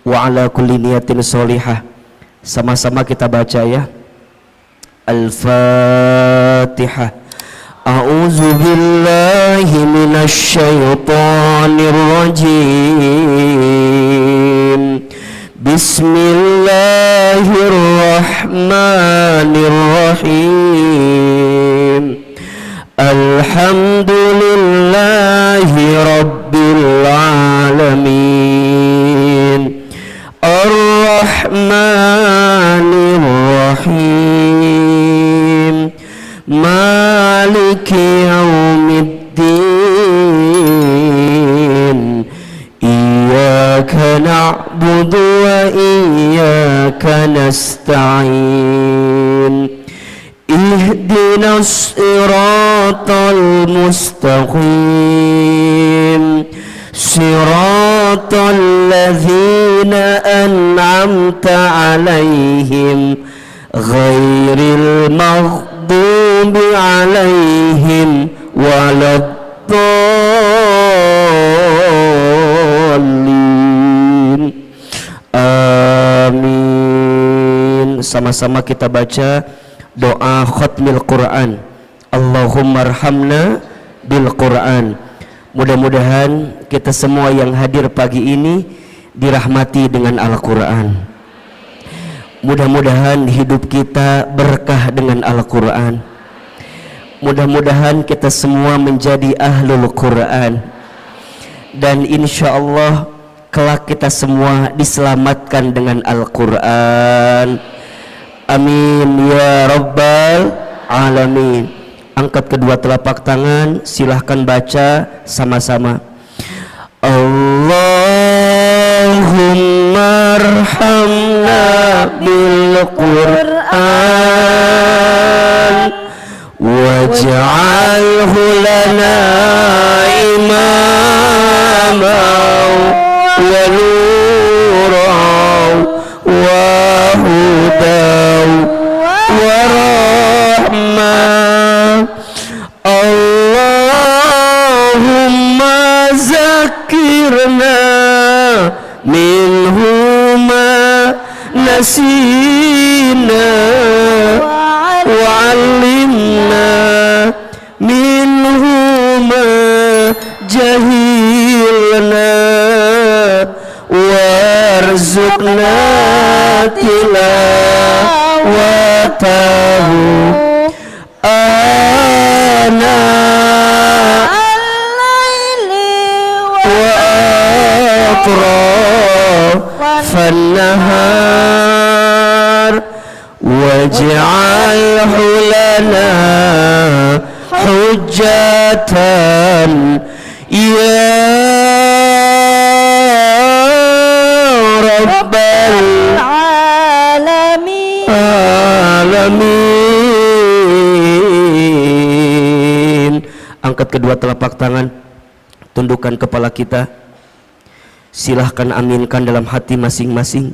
wa ala kulli niyatin sholihah. Sama-sama kita baca ya. Al-Fatihah. A'udzu billahi minasy syaithanir rajim. Bismillahirrahmanirrahim. Alhamdulillahi rabbil alamin. Ar-Rahmanir Rahim. Maliki yaumiddin. Iyyaka na'budu wa iyyaka nasta'in. Ihdinas siratal mustaqim. Siratal ladzina an'amta 'alaihim ghairil maghdubi 'alaihim waladdallin. Amin. Sama-sama kita baca doa khatmil Quran. Allahumma arhamna bil Quran. Mudah-mudahan kita semua yang hadir pagi ini dirahmati dengan Al-Quran. Mudah-mudahan hidup kita berkah dengan Al-Quran. Mudah-mudahan kita semua menjadi ahlul Quran. Dan insya Allah kelak kita semua diselamatkan dengan Al-Quran. Amin ya rabbal alamin. Angkat kedua telapak tangan, silahkan baca sama-sama. Allahumma arhamna bil Qur'an waj'alhu lana imama wa nuran wa hudan wa rahmah. Allahumma zakirna minhu ma nasina wa 'allimna minhu ma jahilna warzuqna tilawatahu ana atrafan nahar waj'alhu lana hujjatan ya rabbal alamin. Angkat kedua telapak tangan, tundukkan kepala kita. Silahkan aminkan dalam hati masing-masing.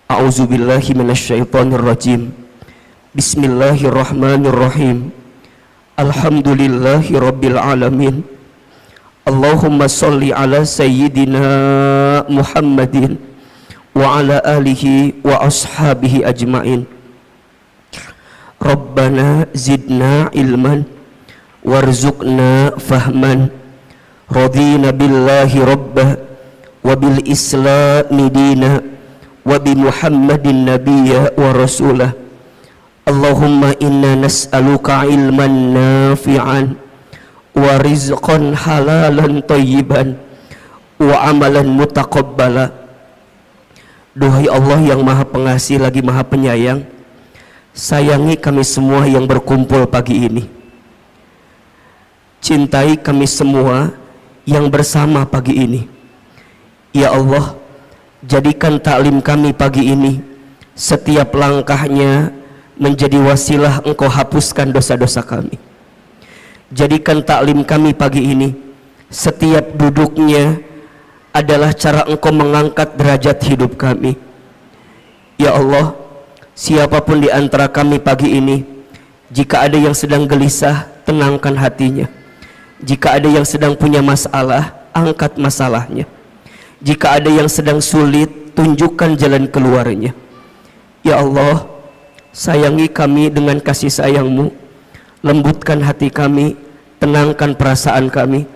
A'udzubillahi minasyaitonirrajim. Bismillahirrahmanirrahim. Alhamdulillahi rabbil alamin. Allahumma salli ala sayyidina Muhammadin wa ala alihi wa ashabihi ajmain. Rabbana zidna ilman warzuqna fahman. Radina billahi rabbah wa bil islami dina wa bi Muhammadin nabiyya wa rasulah. Allahumma inna nas'aluka ilman nafi'an wa rizqan halalan thayyiban wa amalan mutaqabbala. Duhai Allah yang maha pengasih lagi maha penyayang, sayangi kami semua yang berkumpul pagi ini. Cintai kami semua yang bersama pagi ini. Ya Allah, jadikan taklim kami pagi ini setiap langkahnya menjadi wasilah Engkau hapuskan dosa-dosa kami. Jadikan taklim kami pagi ini setiap duduknya adalah cara Engkau mengangkat derajat hidup kami. Ya Allah, siapapun di antara kami pagi ini, jika ada yang sedang gelisah, tenangkan hatinya. Jika ada yang sedang punya masalah, angkat masalahnya. Jika ada yang sedang sulit, tunjukkan jalan keluarnya. Ya Allah, sayangi kami dengan kasih sayang-Mu, lembutkan hati kami, tenangkan perasaan kami,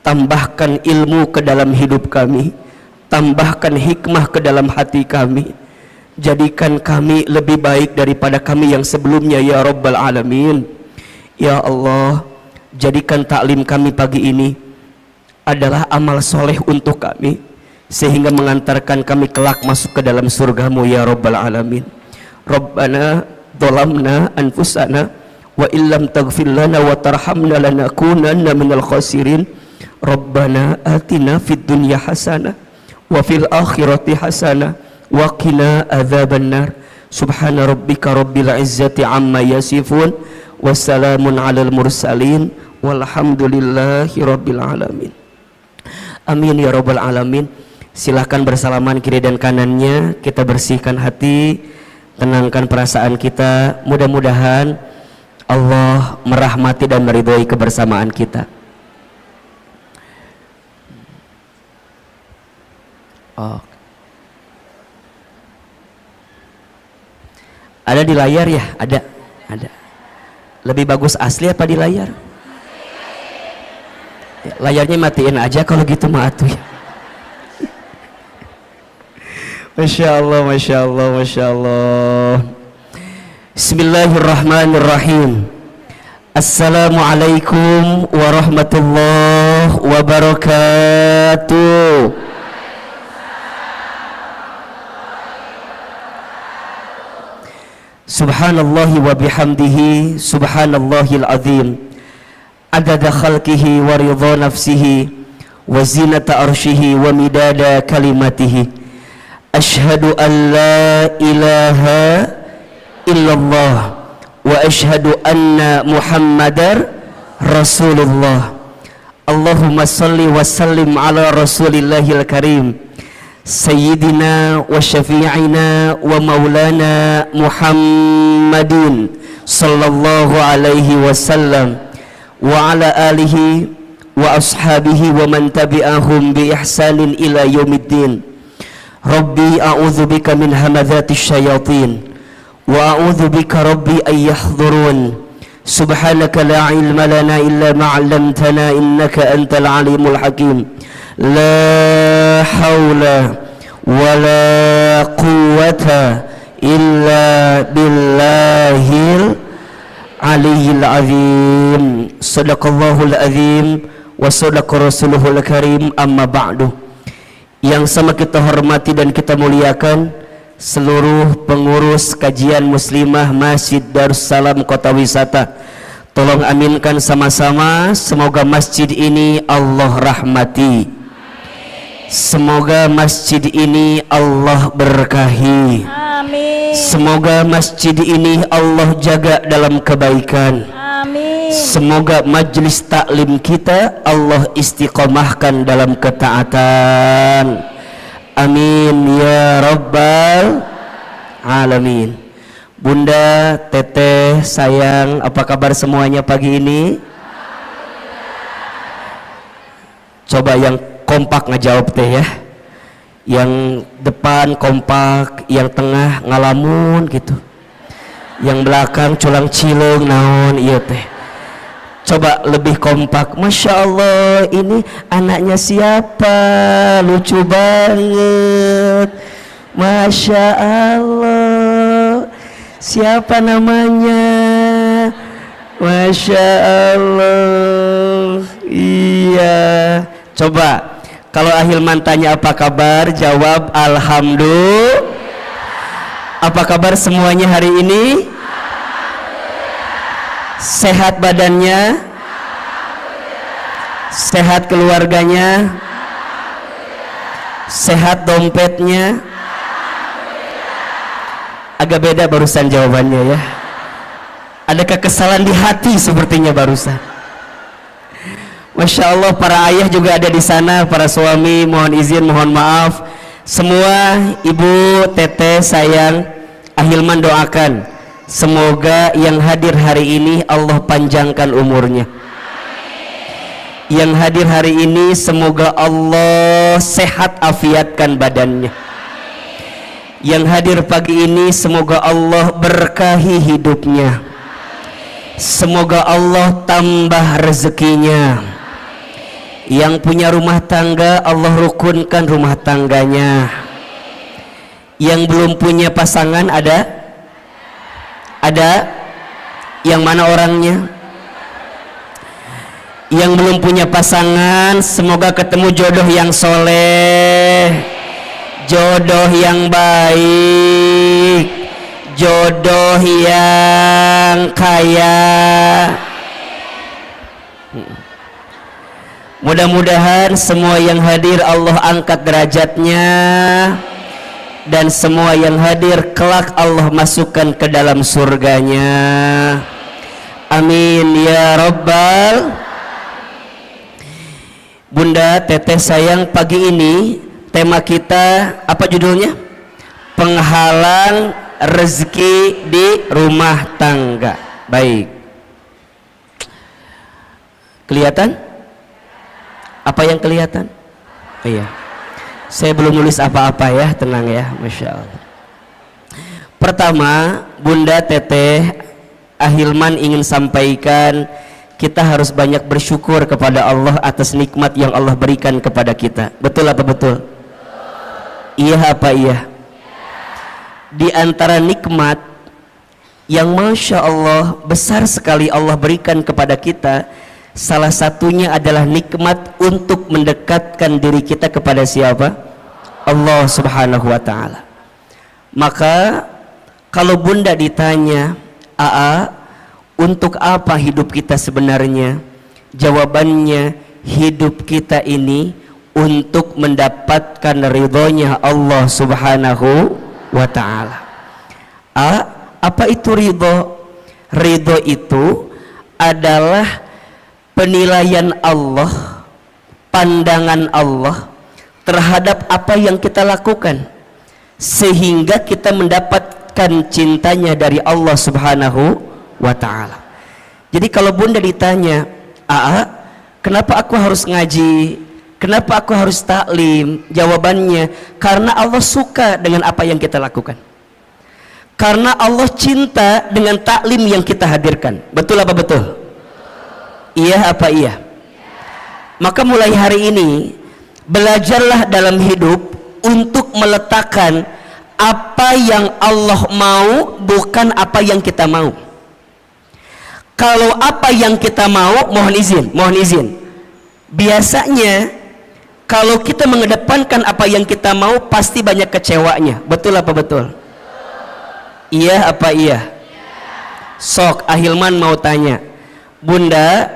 tambahkan ilmu ke dalam hidup kami, tambahkan hikmah ke dalam hati kami, jadikan kami lebih baik daripada kami yang sebelumnya ya Rabbal Alamin. Ya Allah, jadikan taklim kami pagi ini adalah amal soleh untuk kami, sehingga mengantarkan kami kelak masuk ke dalam surga-Mu ya Rabbal Alamin. Rabbana dhalamna anfusana wa illam taghfir lana wa tarhamna lanakunanna minal khasirin. Rabbana atina fid dunya hasanah wa fil akhirati hasanah wa qina adzabannar. Subhana rabbika rabbil izzati amma yasifun wassalamun alal mursalin walhamdulillahi rabbil alamin. Amin ya rabbal alamin. Silahkan bersalaman kiri dan kanannya, kita bersihkan hati, tenangkan perasaan kita. Mudah-mudahan Allah merahmati dan meridhoi kebersamaan kita. Oh. Ada di layar ya? Ada. Lebih bagus asli apa di layar? Layarnya matiin aja kalau gitu mah atuh ya. Masya Allah, Masya Allah, Masya Allah. Bismillahirrahmanirrahim. Assalamualaikum warahmatullahi wabarakatuh. Subhanallahi wa bihamdihi, subhanallahil azim, adada khalqihi wa ridha nafsihi wa zinata arshihi wa midada kalimatihi. Ashhadu an la ilaha illallah wa ashhadu anna muhammadar rasulullah. Allahumma salli wa sallim ala rasulillahil karim sayyidina wa syafi'ina wa maulana Muhammadin sallallahu alaihi wasallam wa ala alihi wa ashabihi wa man tabi'ahum bi ihsanin ila yaumiddin. Rabbi a'udzu bika min hamadzatis syayatin wa a'udzu bika rabbi ay yahdurun. Subhanaka la ilma lana illa ma 'allamtana innaka antal alimul hakim. La haula wa la quwwata illa billahil aliyyil azim. Sadaqallahul azim wa sadaqa rasuluhul karim. Amma ba'du. Yang sama kita hormati dan kita muliakan seluruh pengurus kajian muslimah Masjid Darussalam Kota Wisata. Tolong aminkan sama-sama, semoga masjid ini Allah rahmati. Semoga masjid ini Allah berkahi. Amin. Semoga masjid ini Allah jaga dalam kebaikan. Amin. Semoga majlis taklim kita Allah istiqomahkan dalam ketaatan. Amin ya rabbal alamin. Bunda, teteh, sayang, apa kabar semuanya pagi ini? Coba yang kompak ngejawab teh ya. Yang depan kompak, yang tengah ngalamun gitu, yang belakang culang cilung naon iya teh. Coba lebih kompak. Masya Allah, ini anaknya siapa? Lucu banget. Masya Allah, siapa namanya? Masya Allah. Iya. Coba kalau Ahilman tanya apa kabar, jawab alhamdulillah. Apa kabar semuanya hari ini? Sehat badannya? Sehat keluarganya? Sehat dompetnya? Agak beda barusan jawabannya ya. Ada kekesalan di hati sepertinya barusan. Masya Allah, para ayah juga ada di sana, para suami mohon izin, mohon maaf. Semua ibu, teteh, sayang, Ahilman doakan semoga yang hadir hari ini Allah panjangkan umurnya. Yang hadir hari ini semoga Allah sehat afiatkan badannya. Yang hadir pagi ini semoga Allah berkahi hidupnya, semoga Allah tambah rezekinya. Yang punya rumah tangga Allah rukunkan rumah tangganya. Yang belum punya pasangan ada? Yang mana orangnya? Yang belum punya pasangan semoga ketemu jodoh yang soleh, jodoh yang baik, jodoh yang kaya. Mudah-mudahan semua yang hadir Allah angkat derajatnya, dan semua yang hadir kelak Allah masukkan ke dalam surganya. Amin ya rabbal. Bunda, teteh sayang, pagi ini tema kita apa judulnya? Penghalang rezeki di rumah tangga. Baik. Kelihatan? Apa yang kelihatan? Oh, iya. Saya belum nulis apa-apa ya, tenang ya, Masya Allah. Pertama, Bunda, teteh, Ahilman ingin sampaikan, kita harus banyak bersyukur kepada Allah atas nikmat yang Allah berikan kepada kita. Betul apa betul? Iya apa iya? Di antara nikmat yang Masya Allah besar sekali Allah berikan kepada kita, salah satunya adalah nikmat untuk mendekatkan diri kita kepada siapa? Allah Subhanahu wa ta'ala. Maka kalau Bunda ditanya, Aa, untuk apa hidup kita sebenarnya? Jawabannya, hidup kita ini untuk mendapatkan ridhonya Allah Subhanahu wa ta'ala. Apa itu ridho? Ridho itu adalah penilaian Allah, pandangan Allah terhadap apa yang kita lakukan, sehingga kita mendapatkan cintanya dari Allah Subhanahu wa ta'ala. Jadi kalau Bunda ditanya, kenapa aku harus ngaji, kenapa aku harus taklim? Jawabannya, karena Allah suka dengan apa yang kita lakukan, karena Allah cinta dengan taklim yang kita hadirkan. Betul apa betul? Iya apa iya? Maka mulai hari ini belajarlah dalam hidup untuk meletakkan apa yang Allah mau, bukan apa yang kita mau. Kalau apa yang kita mau, mohon izin, biasanya kalau kita mengedepankan apa yang kita mau, pasti banyak kecewanya. Betul apa betul? Iya apa iya? Sok, Ahilman mau tanya, Bunda,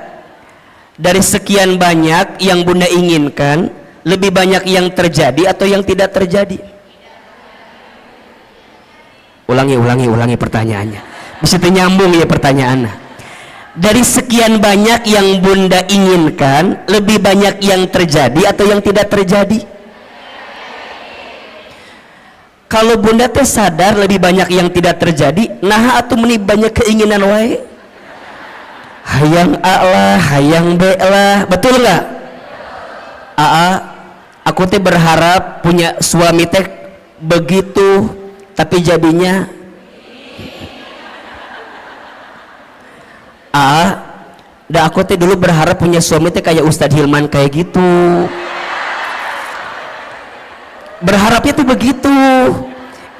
dari sekian banyak yang Bunda inginkan, lebih banyak yang terjadi atau yang tidak terjadi? Ulangi pertanyaannya, bisa nyambung ya pertanyaannya. Dari sekian banyak yang Bunda inginkan, lebih banyak yang terjadi atau yang tidak terjadi? Kalau Bunda teh sadar lebih banyak yang tidak terjadi, nah atau meni banyak keinginan wae, hayang A lah, hayang B lah, betul nggak? Aku teh berharap punya suami teh begitu, tapi jadinya aku teh dulu berharap punya suami teh kayak Ustadz Hilman kayak gitu, berharapnya tuh begitu.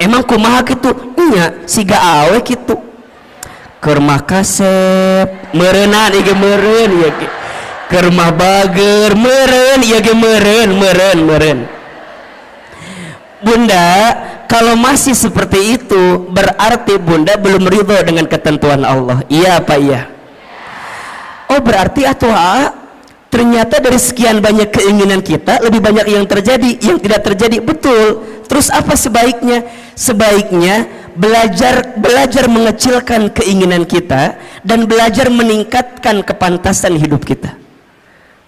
Emang kumaha gitu? Nya siga awe gitu, kermah kasep merenan ieu meureun ya ge, kermah bager meureun ieu ge meureun. Bunda, kalau masih seperti itu berarti Bunda belum ridho dengan ketentuan Allah. Iya apa iya? Oh berarti ternyata dari sekian banyak keinginan kita, lebih banyak yang terjadi, yang tidak terjadi. Betul. Terus apa sebaiknya? Sebaiknya belajar mengecilkan keinginan kita dan belajar meningkatkan kepantasan hidup kita.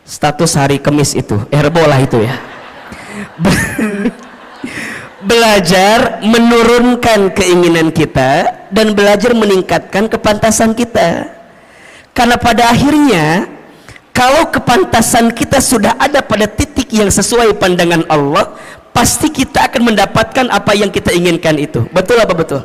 Status hari Kamis itu, Herbolah itu ya. Belajar menurunkan keinginan kita dan belajar meningkatkan kepantasan kita. Karena pada akhirnya kalau kepantasan kita sudah ada pada titik yang sesuai pandangan Allah, pasti kita akan mendapatkan apa yang kita inginkan itu. Betul apa betul?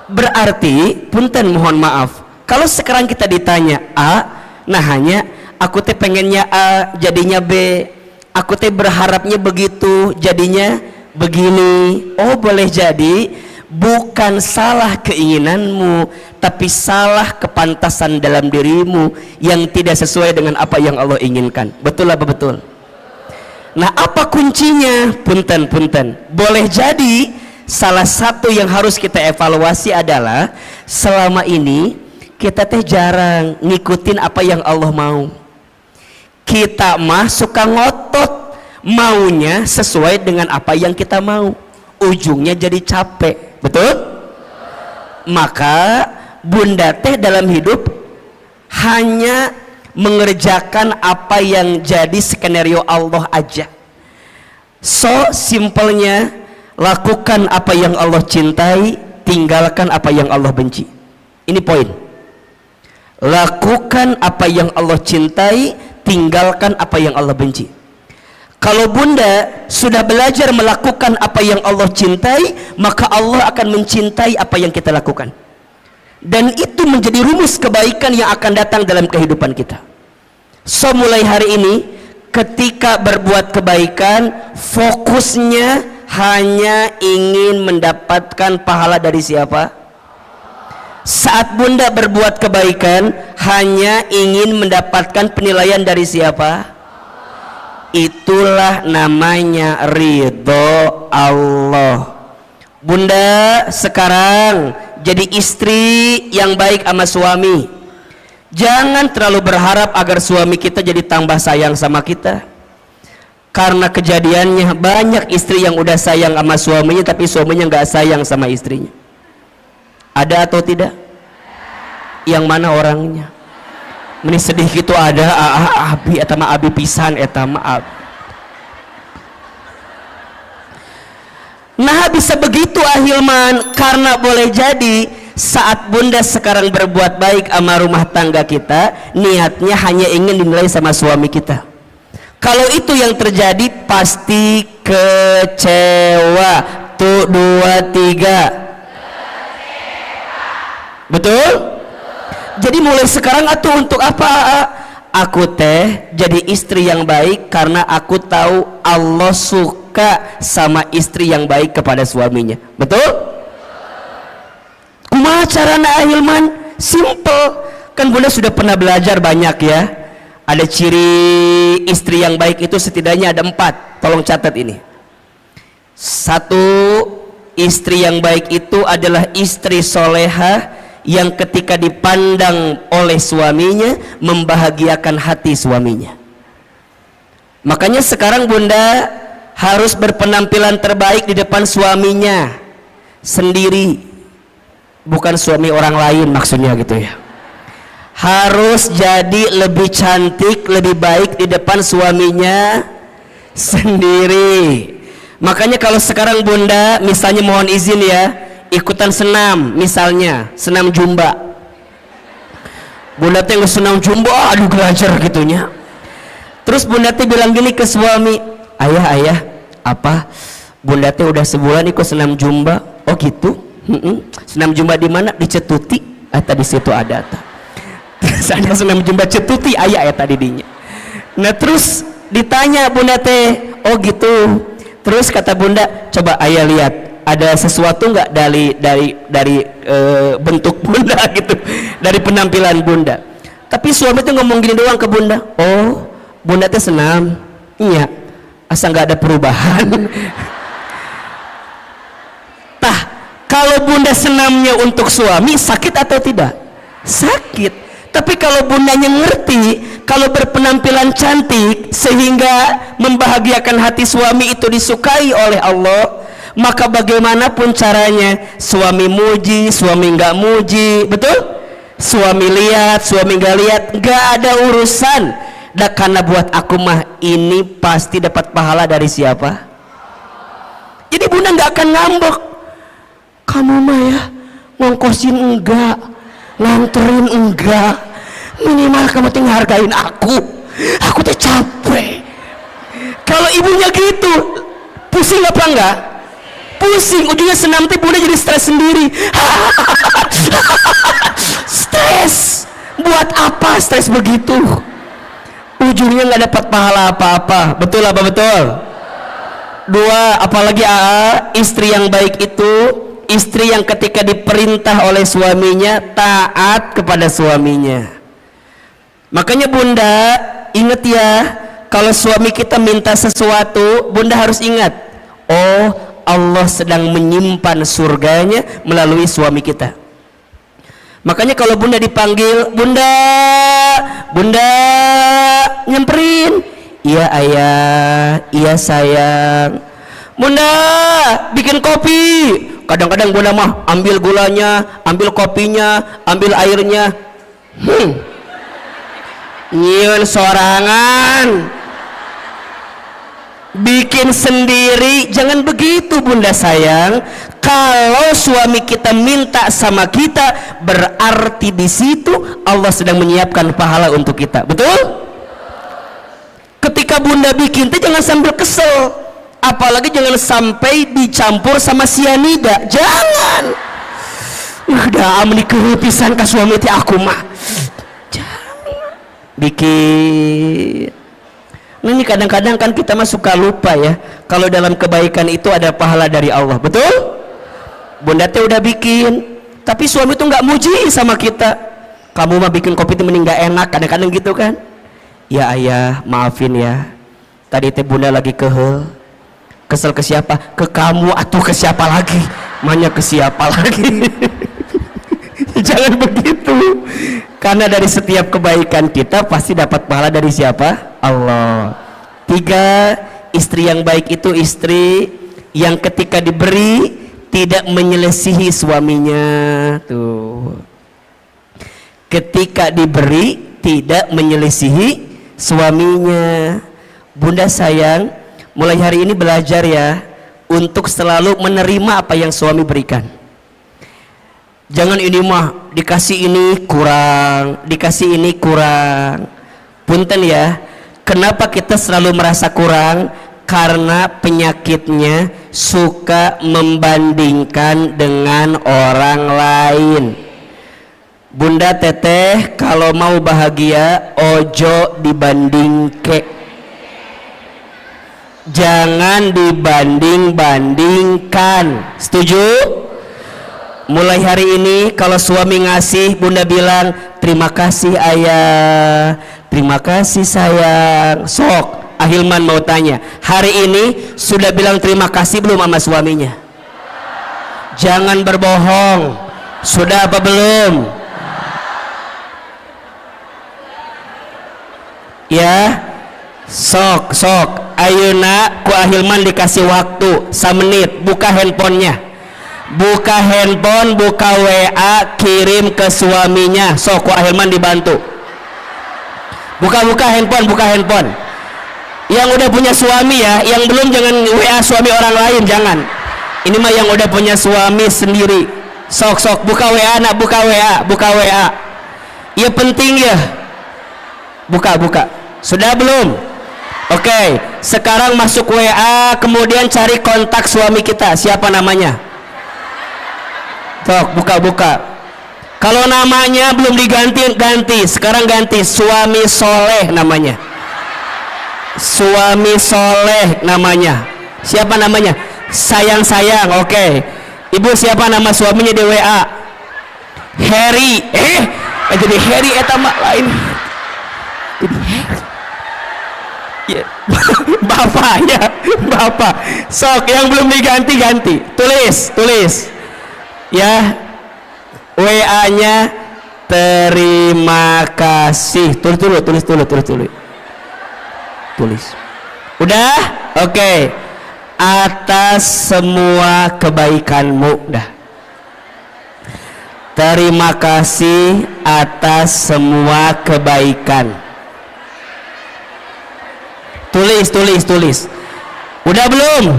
Berarti, punten mohon maaf, kalau sekarang kita ditanya A, nah hanya aku teh pengennya A jadinya B, aku teh berharapnya begitu jadinya begini. Oh boleh jadi bukan salah keinginanmu, tapi salah kepantasan dalam dirimu yang tidak sesuai dengan apa yang Allah inginkan. Betul apa betul? Nah apa kuncinya? Punten boleh jadi salah satu yang harus kita evaluasi adalah selama ini kita teh jarang ngikutin apa yang Allah mau. Kita mah suka ngotot maunya sesuai dengan apa yang kita mau, ujungnya jadi capek. Betul? Maka bunda teh dalam hidup hanya mengerjakan apa yang jadi skenario Allah aja. So simpelnya, lakukan apa yang Allah cintai, tinggalkan apa yang Allah benci. Ini poin. Lakukan apa yang Allah cintai, tinggalkan apa yang Allah benci. Kalau bunda sudah belajar melakukan apa yang Allah cintai, maka Allah akan mencintai apa yang kita lakukan. Dan itu menjadi rumus kebaikan yang akan datang dalam kehidupan kita. So mulai hari ini, ketika berbuat kebaikan, fokusnya hanya ingin mendapatkan pahala dari siapa? Saat bunda berbuat kebaikan, hanya ingin mendapatkan penilaian dari siapa? Itulah namanya ridho Allah. Bunda sekarang jadi istri yang baik sama suami. Jangan terlalu berharap agar suami kita jadi tambah sayang sama kita, karena kejadiannya banyak istri yang udah sayang sama suaminya tapi suaminya nggak sayang sama istrinya. Ada atau tidak? Yang mana orangnya? Meni sedih gitu ada. Abi eta mah abi pisan eta mah abi. Nah bisa begitu ahilman, karena boleh jadi saat bunda sekarang berbuat baik sama rumah tangga kita, niatnya hanya ingin dinilai sama suami kita. Kalau itu yang terjadi, pasti kecewa. Tuh 2, 3. Betul? Jadi mulai sekarang atuh untuk apa? Aku teh jadi istri yang baik karena aku tahu Allah suka sama istri yang baik kepada suaminya. Betul? Kumaha carana ahilman? Simple. Kan bunda sudah pernah belajar banyak ya. Ada ciri istri yang baik itu setidaknya ada 4. Tolong catat ini. 1, istri yang baik itu adalah istri solehah yang ketika dipandang oleh suaminya membahagiakan hati suaminya. Makanya sekarang bunda harus berpenampilan terbaik di depan suaminya sendiri, bukan suami orang lain maksudnya gitu ya. Harus jadi lebih cantik, lebih baik di depan suaminya sendiri. Makanya kalau sekarang bunda misalnya mohon izin ya, ikutan senam, misalnya senam jumba, bunda teh senam jumba, aduh gelajar gitunya. Terus bunda teh bilang gini ke suami, ayah apa bunda teh udah sebulan ikut senam jumba. Oh gitu? Senam jumba di mana? Di Cetuti. Tadi situ ada terus ada senam jumba Cetuti, ayah ya tadi dinya. Nah terus ditanya bunda teh, oh gitu. Terus kata bunda, coba ayah lihat ada sesuatu nggak dari bentuk bunda gitu, dari penampilan bunda. Tapi suami tuh ngomong gini doang ke bunda, oh bunda teh senam, iya, asa nggak ada perubahan. Tah, kalau bunda senamnya untuk suami sakit atau tidak? Sakit. Tapi kalau bundanya ngerti, kalau berpenampilan cantik sehingga membahagiakan hati suami itu disukai oleh Allah, maka bagaimanapun caranya, suami muji, suami nggak muji, betul? Suami lihat, suami nggak lihat, nggak ada urusan. Dah karena buat aku mah ini pasti dapat pahala dari siapa? Jadi bunda nggak akan ngambek. Kamu mah ya ngongkosin enggak, nganterin enggak, minimal kamu tinggal hargain aku teh capek. Kalau ibunya gitu, Pusing apa enggak? Pusing, ujungnya senam teh bunda jadi stres sendiri. Stres, buat apa stres begitu? Ujungnya nggak dapat pahala apa-apa. Betul apa betul? Dua, apalagi istri yang baik itu istri yang ketika diperintah oleh suaminya taat kepada suaminya. Makanya bunda ingat ya, kalau suami kita minta sesuatu, bunda harus ingat, oh Allah sedang menyimpan surganya melalui suami kita. Makanya kalau bunda dipanggil, bunda, bunda, nyamperin, iya ayah, iya sayang, bunda bikin kopi. Kadang-kadang bunda mah ambil gulanya, ambil kopinya, ambil airnya, nyieun sorangan, bikin sendiri. Jangan begitu bunda sayang. Kalau suami kita minta sama kita, berarti di situ Allah sedang menyiapkan pahala untuk kita. Betul? Ketika bunda bikin itu jangan sambil kesel, apalagi jangan sampai dicampur sama sianida. Jangan. Udah amni kepisan ka suami teh aku mah. Jangan bikin. Nah ini kadang-kadang kan kita mah suka lupa ya, kalau dalam kebaikan itu ada pahala dari Allah. Betul? Bunda teh udah bikin, tapi suami tuh nggak muji sama kita. Kamu mah bikin kopi itu mending nggak enak, kadang-kadang gitu kan. Ya ayah maafin ya, tadi teh bunda lagi kesel ke siapa? Ke kamu atau ke siapa lagi? Manya ke siapa lagi? Jangan begitu, karena dari setiap kebaikan kita pasti dapat pahala dari siapa? Allah. Tiga, istri yang baik itu istri yang ketika diberi tidak menyelesihi suaminya. Tuh, ketika diberi tidak menyelesihi suaminya. Bunda sayang, mulai hari ini belajar ya untuk selalu menerima apa yang suami berikan. Jangan ini mah dikasih ini kurang, dikasih ini kurang. Punten ya, kenapa kita selalu merasa kurang? Karena penyakitnya suka membandingkan dengan orang lain. Bunda teteh kalau mau bahagia ojo dibandingke, jangan dibanding-bandingkan. Setuju? Mulai hari ini kalau suami ngasih, bunda bilang terima kasih ayah, terima kasih sayang. Sok Ahilman mau tanya, hari ini sudah bilang terima kasih belum sama suaminya? Jangan berbohong, sudah apa belum? Ya, sok ayeuna ku Ahilman dikasih waktu 1 menit, buka handphonenya, buka handphone, buka WA, kirim ke suaminya. Sok ku Ahilman dibantu, buka handphone, buka handphone. Yang udah punya suami ya, yang belum jangan WA suami orang lain, jangan. Ini mah yang udah punya suami sendiri. Sok buka WA nak, buka WA. Ya penting ya, buka. Sudah belum? Oke, sekarang masuk WA, kemudian cari kontak suami kita, siapa namanya? Sok buka. Kalau namanya belum ganti, sekarang ganti suami soleh namanya. Suami soleh namanya. Siapa namanya? Sayang. Oke. Ibu siapa nama suaminya di WA? Harry. Jadi Harry eta mah lain. Jadi Harry. Ya. Bapak. Sok yang belum diganti. Tulis. Ya. WA-nya terima kasih. Tulis. Udah? Oke. Atas semua kebaikanmu. Dah. Terima kasih atas semua kebaikan. Tulis. Udah belum?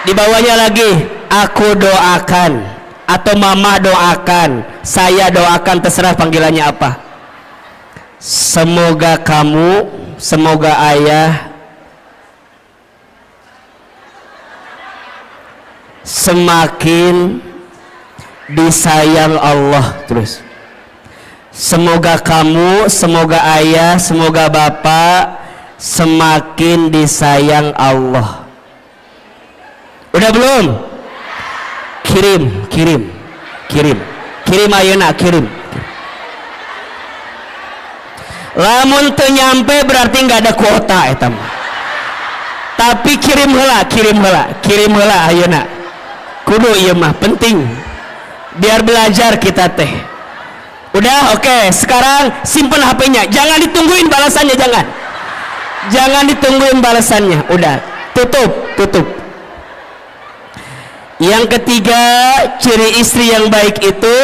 Di bawahnya lagi, aku doakan atau mama doakan, saya doakan, terserah panggilannya apa. Semoga kamu, semoga ayah semakin disayang Allah. Terus, semoga kamu, semoga ayah, semoga bapak semakin disayang Allah. Udah belum? Kirim ayeuna, kirim. Lamun teu nyampe berarti nggak ada kuota eta mah. Tapi kirim heula ayeuna. Kudu ieu mah penting. Biar belajar kita teh. Udah, oke. Sekarang simpen HP-nya. Jangan ditungguin balasannya, jangan. Jangan ditungguin balasannya. Udah, tutup. Yang ketiga, ciri istri yang baik itu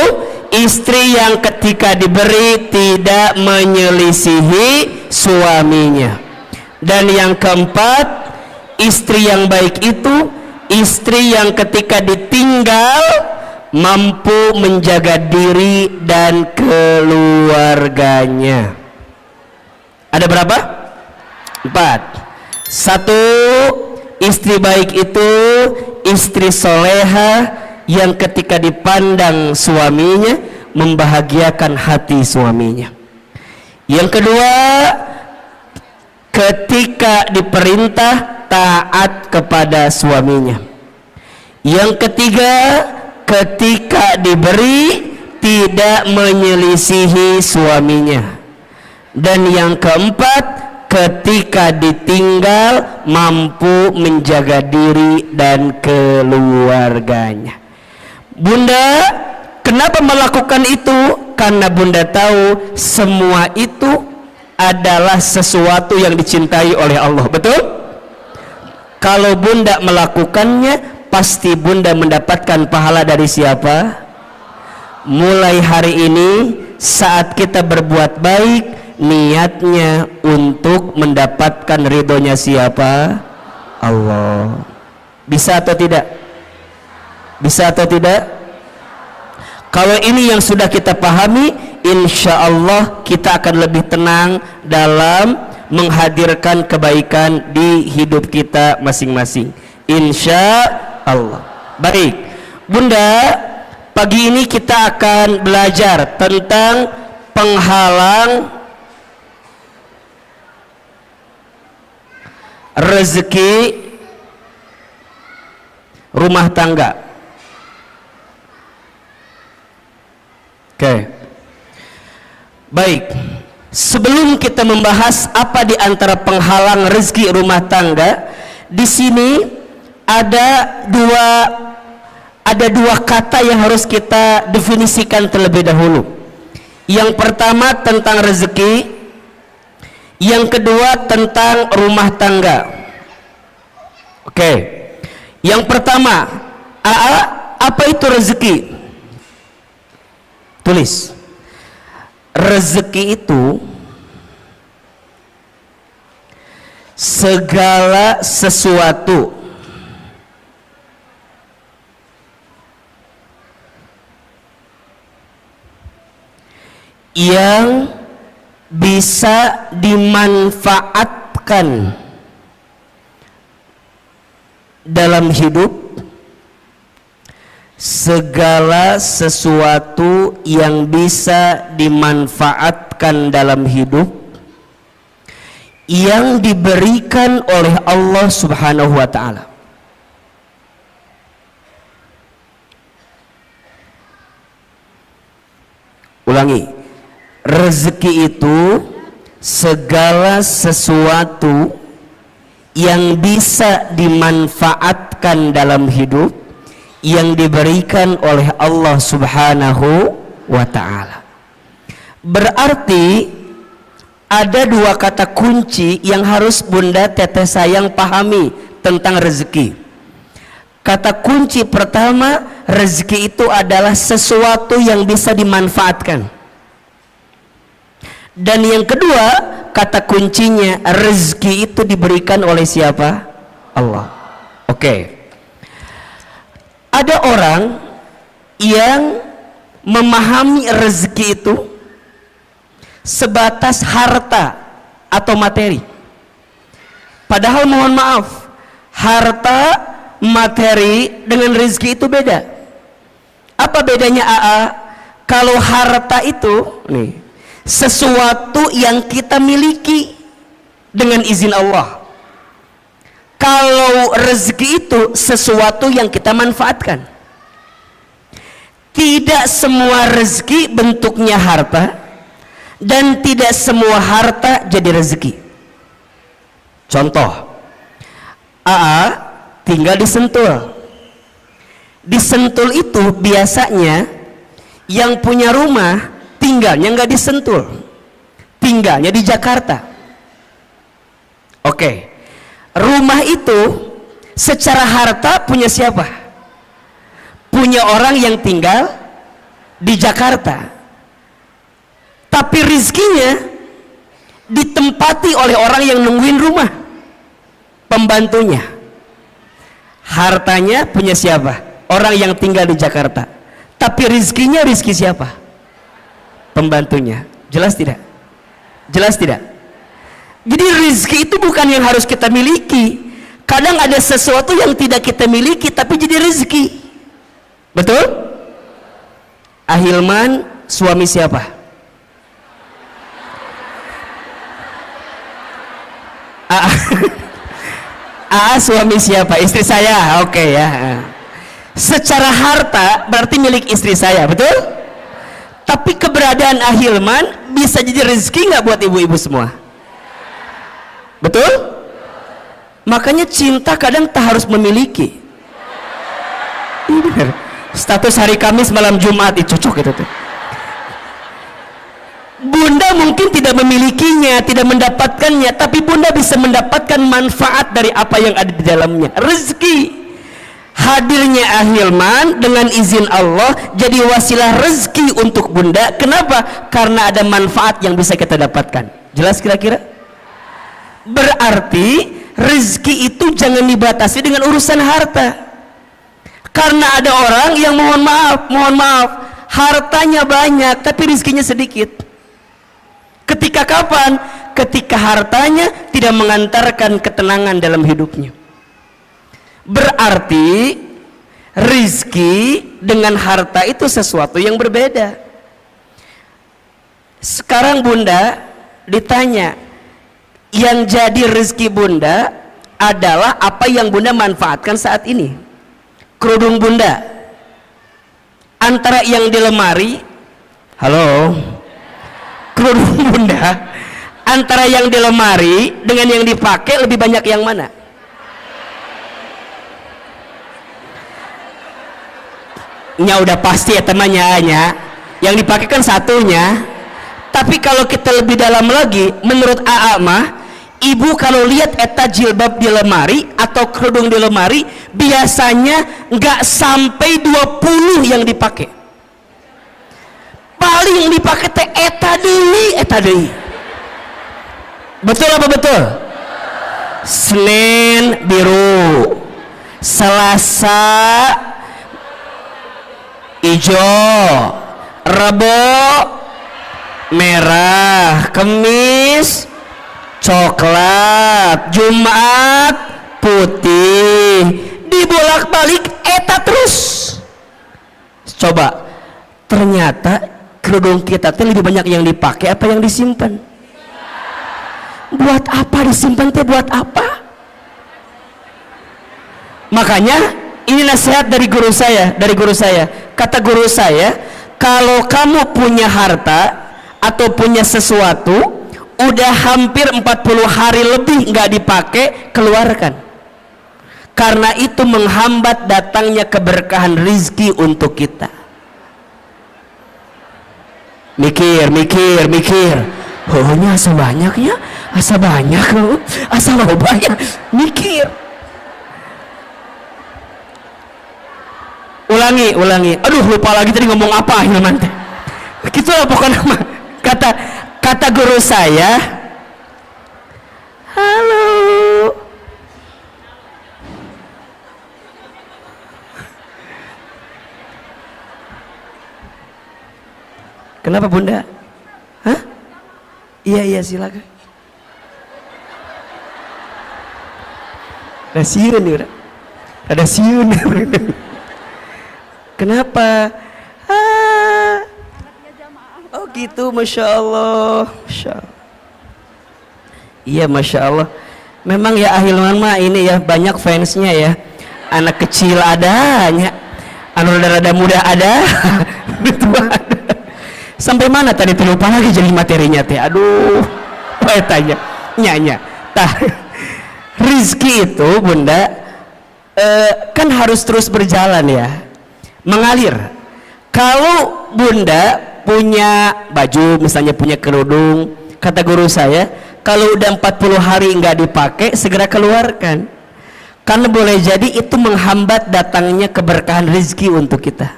istri yang ketika diberi tidak menyelisihi suaminya. Dan yang keempat, istri yang baik itu istri yang ketika ditinggal mampu menjaga diri dan keluarganya. Ada berapa? 4. 1, istri baik itu istri soleha yang ketika dipandang suaminya membahagiakan hati suaminya. Yang kedua, ketika diperintah taat kepada suaminya. Yang ketiga, ketika diberi tidak menyelisihi suaminya. Dan yang keempat, ketika ditinggal mampu menjaga diri dan keluarganya. Bunda kenapa melakukan itu? Karena bunda tahu semua itu adalah sesuatu yang dicintai oleh Allah. Betul? Kalau bunda melakukannya, pasti bunda mendapatkan pahala dari siapa? Mulai hari ini saat kita berbuat baik, niatnya untuk mendapatkan ridhonya siapa? Allah. Bisa atau tidak? Bisa atau tidak? Kalau ini yang sudah kita pahami, insya Allah kita akan lebih tenang dalam menghadirkan kebaikan di hidup kita masing-masing, insya Allah. Baik bunda, pagi ini kita akan belajar tentang penghalang rezeki rumah tangga. Oke. Baik. Sebelum kita membahas apa di antara penghalang rezeki rumah tangga, di sini ada dua kata yang harus kita definisikan terlebih dahulu. Yang pertama tentang rezeki, yang kedua tentang rumah tangga. Oke. Yang pertama, apa itu rezeki? Tulis. Rezeki itu segala sesuatu yang bisa dimanfaatkan dalam hidup, segala sesuatu yang bisa dimanfaatkan dalam hidup yang diberikan oleh Allah Subhanahu wa ta'ala. Ulangi, rezeki itu segala sesuatu yang bisa dimanfaatkan dalam hidup yang diberikan oleh Allah Subhanahu wa ta'ala. Berarti ada dua kata kunci yang harus bunda teteh sayang pahami tentang rezeki. Kata kunci pertama, rezeki itu adalah sesuatu yang bisa dimanfaatkan. Dan yang kedua, kata kuncinya, rezeki itu diberikan oleh siapa? Allah. Oke. Ada orang yang memahami rezeki itu sebatas harta atau materi. Padahal mohon maaf, harta materi dengan rezeki itu beda. Apa bedanya AA? Kalau harta itu nih, sesuatu yang kita miliki dengan izin Allah. Kalau rezeki itu sesuatu yang kita manfaatkan. Tidak semua rezeki bentuknya harta, dan tidak semua harta jadi rezeki. Contoh, AA tinggal di Sentul. Di Sentul itu biasanya yang punya rumah tinggalnya nggak di Sentul, tinggalnya di Jakarta. Oke, rumah itu secara harta punya siapa? Punya orang yang tinggal di Jakarta, tapi rizkinya ditempati oleh orang yang nungguin rumah, pembantunya. Hartanya punya siapa? Orang yang tinggal di Jakarta, tapi rizkinya rizki siapa? Pembantunya. Jelas tidak? Jelas tidak? Jadi rizki itu bukan yang harus kita miliki. Kadang ada sesuatu yang tidak kita miliki tapi jadi rizki. Betul? Ahilman suami siapa? Suami siapa? Istri saya. Oke ya. Secara harta berarti milik istri saya, betul? Tapi keberadaan Ahilman bisa jadi rezeki nggak buat ibu-ibu semua? Betul? Makanya cinta kadang tak harus memiliki. Status hari Kamis malam Jumat itu cocok itu tuh. Bunda mungkin tidak memilikinya, tidak mendapatkannya, tapi bunda bisa mendapatkan manfaat dari apa yang ada di dalamnya. Rezeki. Hadirnya Ahilman dengan izin Allah jadi wasilah rezeki untuk bunda. Kenapa? Karena ada manfaat yang bisa kita dapatkan. Jelas kira-kira? Berarti rezeki itu jangan dibatasi dengan urusan harta. Karena ada orang yang mohon maaf, hartanya banyak tapi rezekinya sedikit. Ketika kapan? Ketika hartanya tidak mengantarkan ketenangan dalam hidupnya. Berarti rizki dengan harta itu sesuatu yang berbeda. Sekarang bunda ditanya, yang jadi rizki bunda adalah apa yang bunda manfaatkan saat ini. Kerudung bunda antara yang di lemari, halo, kerudung bunda antara yang di lemari dengan yang dipakai lebih banyak yang mana? Nya udah pasti ya temannya, yang dipakai kan satunya. Tapi kalau kita lebih dalam lagi, menurut AA mah, ibu kalau lihat eta jilbab di lemari atau kerudung di lemari, biasanya nggak sampai 20 yang dipakai. Paling yang dipakai teh eta deui. Betul apa betul? Senin biru, Selasa hijau, Rebo merah, Kemis coklat, Jumat putih, dibolak-balik eta terus. Coba, ternyata kerudung kita teh lebih banyak yang dipakai apa yang disimpan? Buat apa disimpan teh? Buat apa? Makanya ini nasihat dari guru saya, kata guru saya, kalau kamu punya harta atau punya sesuatu udah hampir 40 hari lebih nggak dipakai, keluarkan, karena itu menghambat datangnya keberkahan rizki untuk kita. Mikir, oh ini asa banyak ya, asa banyak, mikir. Ulangi. Aduh, lupa lagi tadi ngomong apa Hilman teh. Gitu lah pokoknya kata guru saya. Halo. Kenapa bunda? Hah? Iya silakan. Nah, sieun nih udah. Ada siun. Kenapa? Oh gitu, Masya Allah. Iya, Masya Allah. Memang ya Ahilman mah ini ya banyak fansnya ya. Anak kecil adanya, anu rada muda ada. Sampai mana tadi lupa lagi jadi materinya teh. Aduh, apa tanya? Nyanya. Tah, rizki itu Bunda kan harus terus berjalan ya, mengalir. Kalau Bunda punya baju, misalnya punya kerudung, kata guru saya, kalau udah 40 hari nggak dipakai, segera keluarkan. Karena boleh jadi itu menghambat datangnya keberkahan rezeki untuk kita.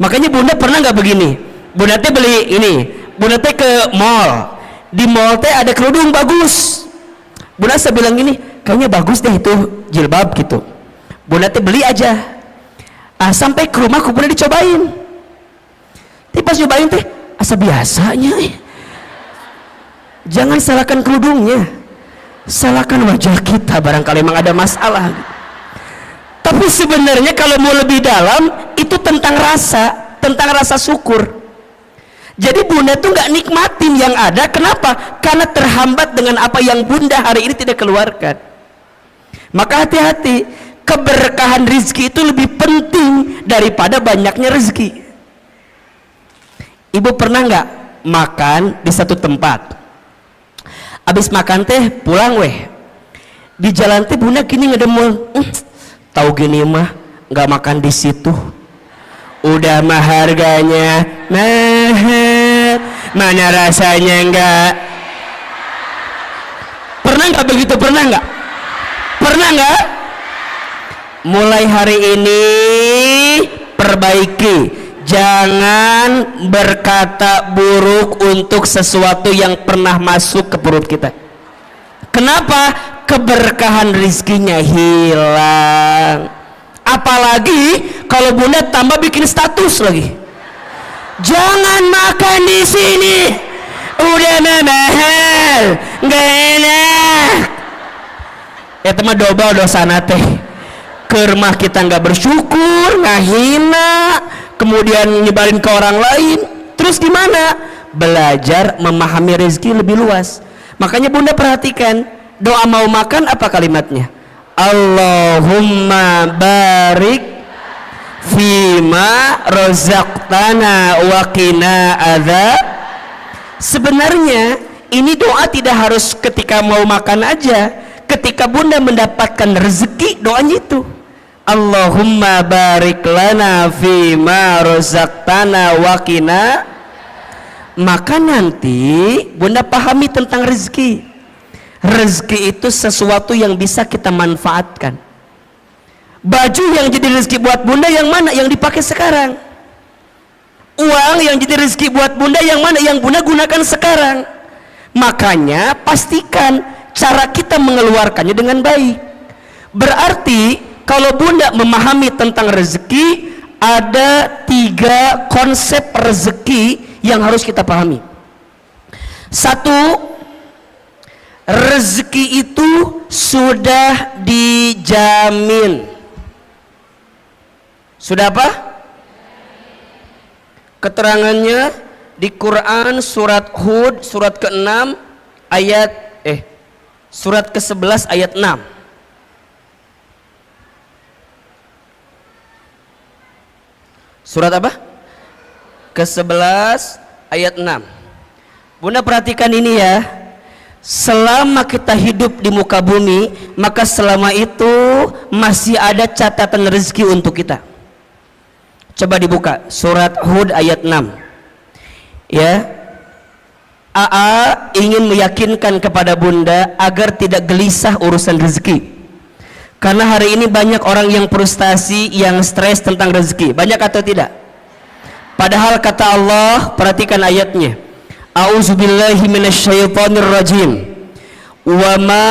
Makanya Bunda pernah nggak begini? Bunda teh beli ini, Bunda teh ke mall. Di mall teh ada kerudung bagus. Bunda saya bilang gini, kayaknya bagus deh itu jilbab gitu. Bunda teh beli aja. Sampai ke rumah Bunda dicobain. Tapi pas nyobain teh asa biasanya. Jangan salahkan kerudungnya, salahkan wajah kita, barangkali memang ada masalah. Tapi sebenarnya kalau mau lebih dalam itu tentang rasa syukur. Jadi Bunda tuh nggak nikmatin yang ada. Kenapa? Karena terhambat dengan apa yang Bunda hari ini tidak keluarkan. Maka hati-hati, keberkahan rezeki itu lebih penting daripada banyaknya rezeki. Ibu pernah nggak makan di satu tempat, habis makan teh pulang di jalan teh Bunda gini ngedemul, tahu gini mah nggak makan di situ, udah mah harganya mahal, mana rasanya enggak. Pernah nggak begitu? Pernah nggak? Mulai hari ini perbaiki, jangan berkata buruk untuk sesuatu yang pernah masuk ke perut kita. Kenapa? Keberkahan rizkinya hilang. Apalagi kalau Bunda tambah bikin status lagi, jangan makan di sini, udah mahal, nggak enak. Ya teman dobel dosana teh. Ke rumah kita nggak bersyukur, ngahina, kemudian nyebarin ke orang lain. Terus gimana? Belajar memahami rezeki lebih luas. Makanya Bunda perhatikan, doa mau makan apa kalimatnya? Allahumma barik fima rozaqtana wa qina adzab. Sebenarnya ini doa tidak harus ketika mau makan aja. Ketika Bunda mendapatkan rezeki, doanya itu Allahumma barik lana fima rozaqtana wa qina. Maka nanti Bunda pahami tentang rezeki. Rezeki itu sesuatu yang bisa kita manfaatkan. Baju yang jadi rezeki buat Bunda yang mana? Yang dipakai sekarang. Uang yang jadi rezeki buat Bunda yang mana? Yang Bunda gunakan sekarang. Makanya pastikan cara kita mengeluarkannya dengan baik. Berarti kalau Bunda memahami tentang rezeki, ada 3 konsep rezeki yang harus kita pahami. 1, rezeki itu sudah dijamin. Sudah apa? Keterangannya di Quran surat Hud surat ke-6 ayat surat ke-11 ayat 6. Surat apa? Ke-11 ayat 6. Bunda perhatikan ini ya. Selama kita hidup di muka bumi, maka selama itu masih ada catatan rezeki untuk kita. Coba dibuka surat Hud ayat 6. Ya. AA ingin meyakinkan kepada Bunda agar tidak gelisah urusan rezeki. Karena hari ini banyak orang yang frustasi, yang stres tentang rezeki. Banyak atau tidak? Padahal kata Allah, perhatikan ayatnya. A'udzubillahi minasyaitonirrajim. Wa ma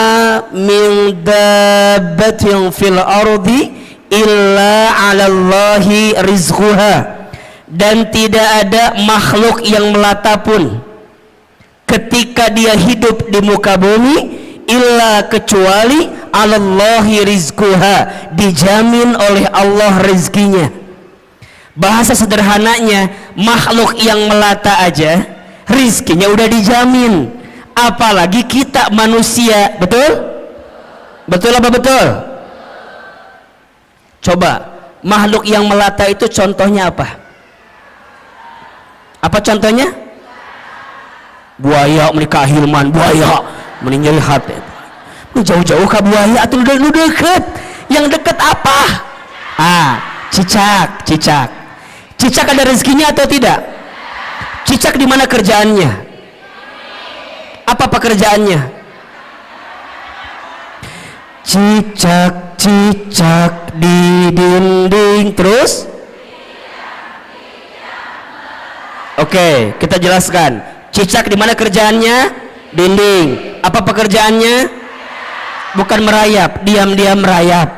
min dabbatin fil ardi illa 'alallahi rizquha. Dan tidak ada makhluk yang melata pun ketika dia hidup di muka bumi illa kecuali 'alallahi rizquha, dijamin oleh Allah rezekinya. Bahasa sederhananya, makhluk yang melata aja rizkinya udah dijamin, apalagi kita manusia. Betul? Betul apa betul? Coba, makhluk yang melata itu contohnya apa? Apa contohnya? Buaya menikah Hilman, buaya meninggal hati. Jauh-jauh ke buaya atau lu deket? Yang deket apa? Cicak. Cicak ada rezekinya atau tidak? Cicak di mana kerjaannya? Apa pekerjaannya? Cicak di dinding. Terus? Oke, kita jelaskan. Cicak di mana kerjaannya? Dinding. Apa pekerjaannya? Bukan merayap, diam-diam merayap.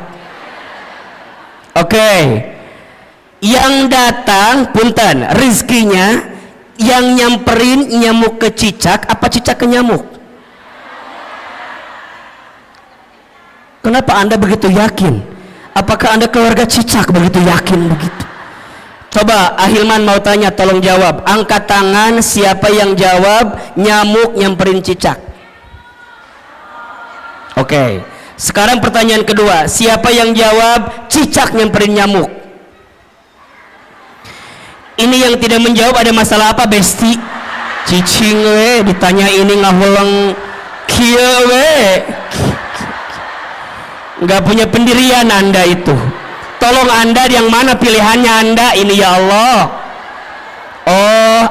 Oke. Yang datang, punten, rizkinya yang nyamperin nyamuk ke cicak, apa cicak ke nyamuk? Kenapa Anda begitu yakin? Apakah Anda keluarga cicak begitu yakin begitu? Coba Ahilman mau tanya, tolong jawab. Angkat tangan siapa yang jawab nyamuk nyamperin cicak. Oke. Sekarang pertanyaan kedua, siapa yang jawab cicak nyamperin nyamuk? Ini yang tidak menjawab ada masalah apa, Besti? Cicing we ditanya ini ngahulang kieu we. Nggak punya pendirian Anda itu. Tolong Anda yang mana pilihannya Anda ini ya Allah. Oh,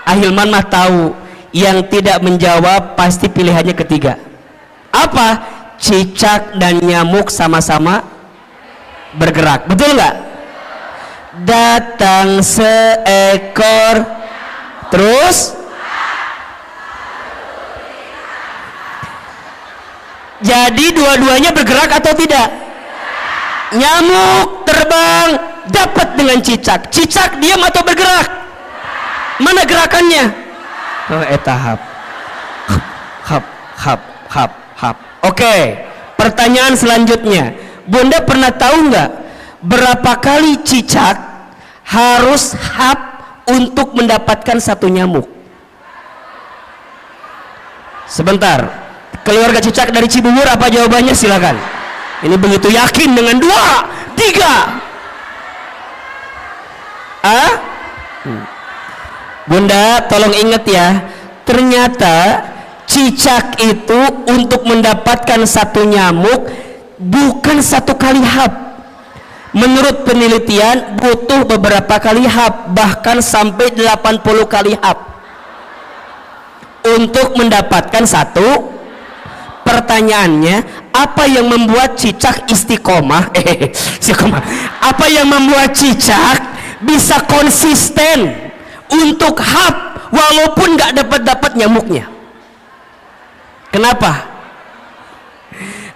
Ahilman mah tahu. Yang tidak menjawab pasti pilihannya ketiga. Apa? Cicak dan nyamuk sama-sama bergerak. Betul nggak? Datang seekor, terus jadi dua-duanya bergerak atau tidak? Nyamuk terbang dapat dengan cicak. Cicak diam atau bergerak? Mana gerakannya? Tahap. Hap. Oke, pertanyaan selanjutnya, Bunda pernah tahu nggak berapa kali cicak harus hap untuk mendapatkan satu nyamuk? Sebentar, keluarga cicak dari Cibubur apa jawabannya? Silakan. Ini begitu yakin dengan 2, 3. Bunda tolong ingat ya, ternyata cicak itu untuk mendapatkan satu nyamuk bukan satu kali hap. Menurut penelitian butuh beberapa kali hap, bahkan sampai 80 kali hap untuk mendapatkan satu. Pertanyaannya, apa yang membuat cicak istiqomah? Apa yang membuat cicak bisa konsisten untuk hap walaupun nggak dapat nyamuknya? Kenapa?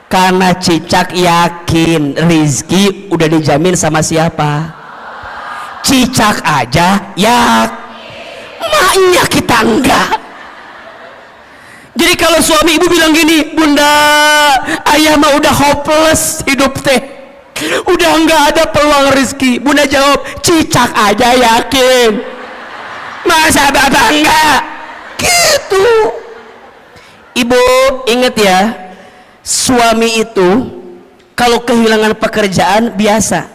Karena cicak yakin rizki udah dijamin sama siapa? Cicak aja maknya kita enggak. Jadi kalau suami ibu bilang gini, Bunda, ayah mah udah hopeless hidup teh, udah enggak ada peluang rizki. Bunda jawab, cicak aja yakin, masa bapak enggak? Gitu. Ibu ingat ya, suami itu kalau kehilangan pekerjaan biasa,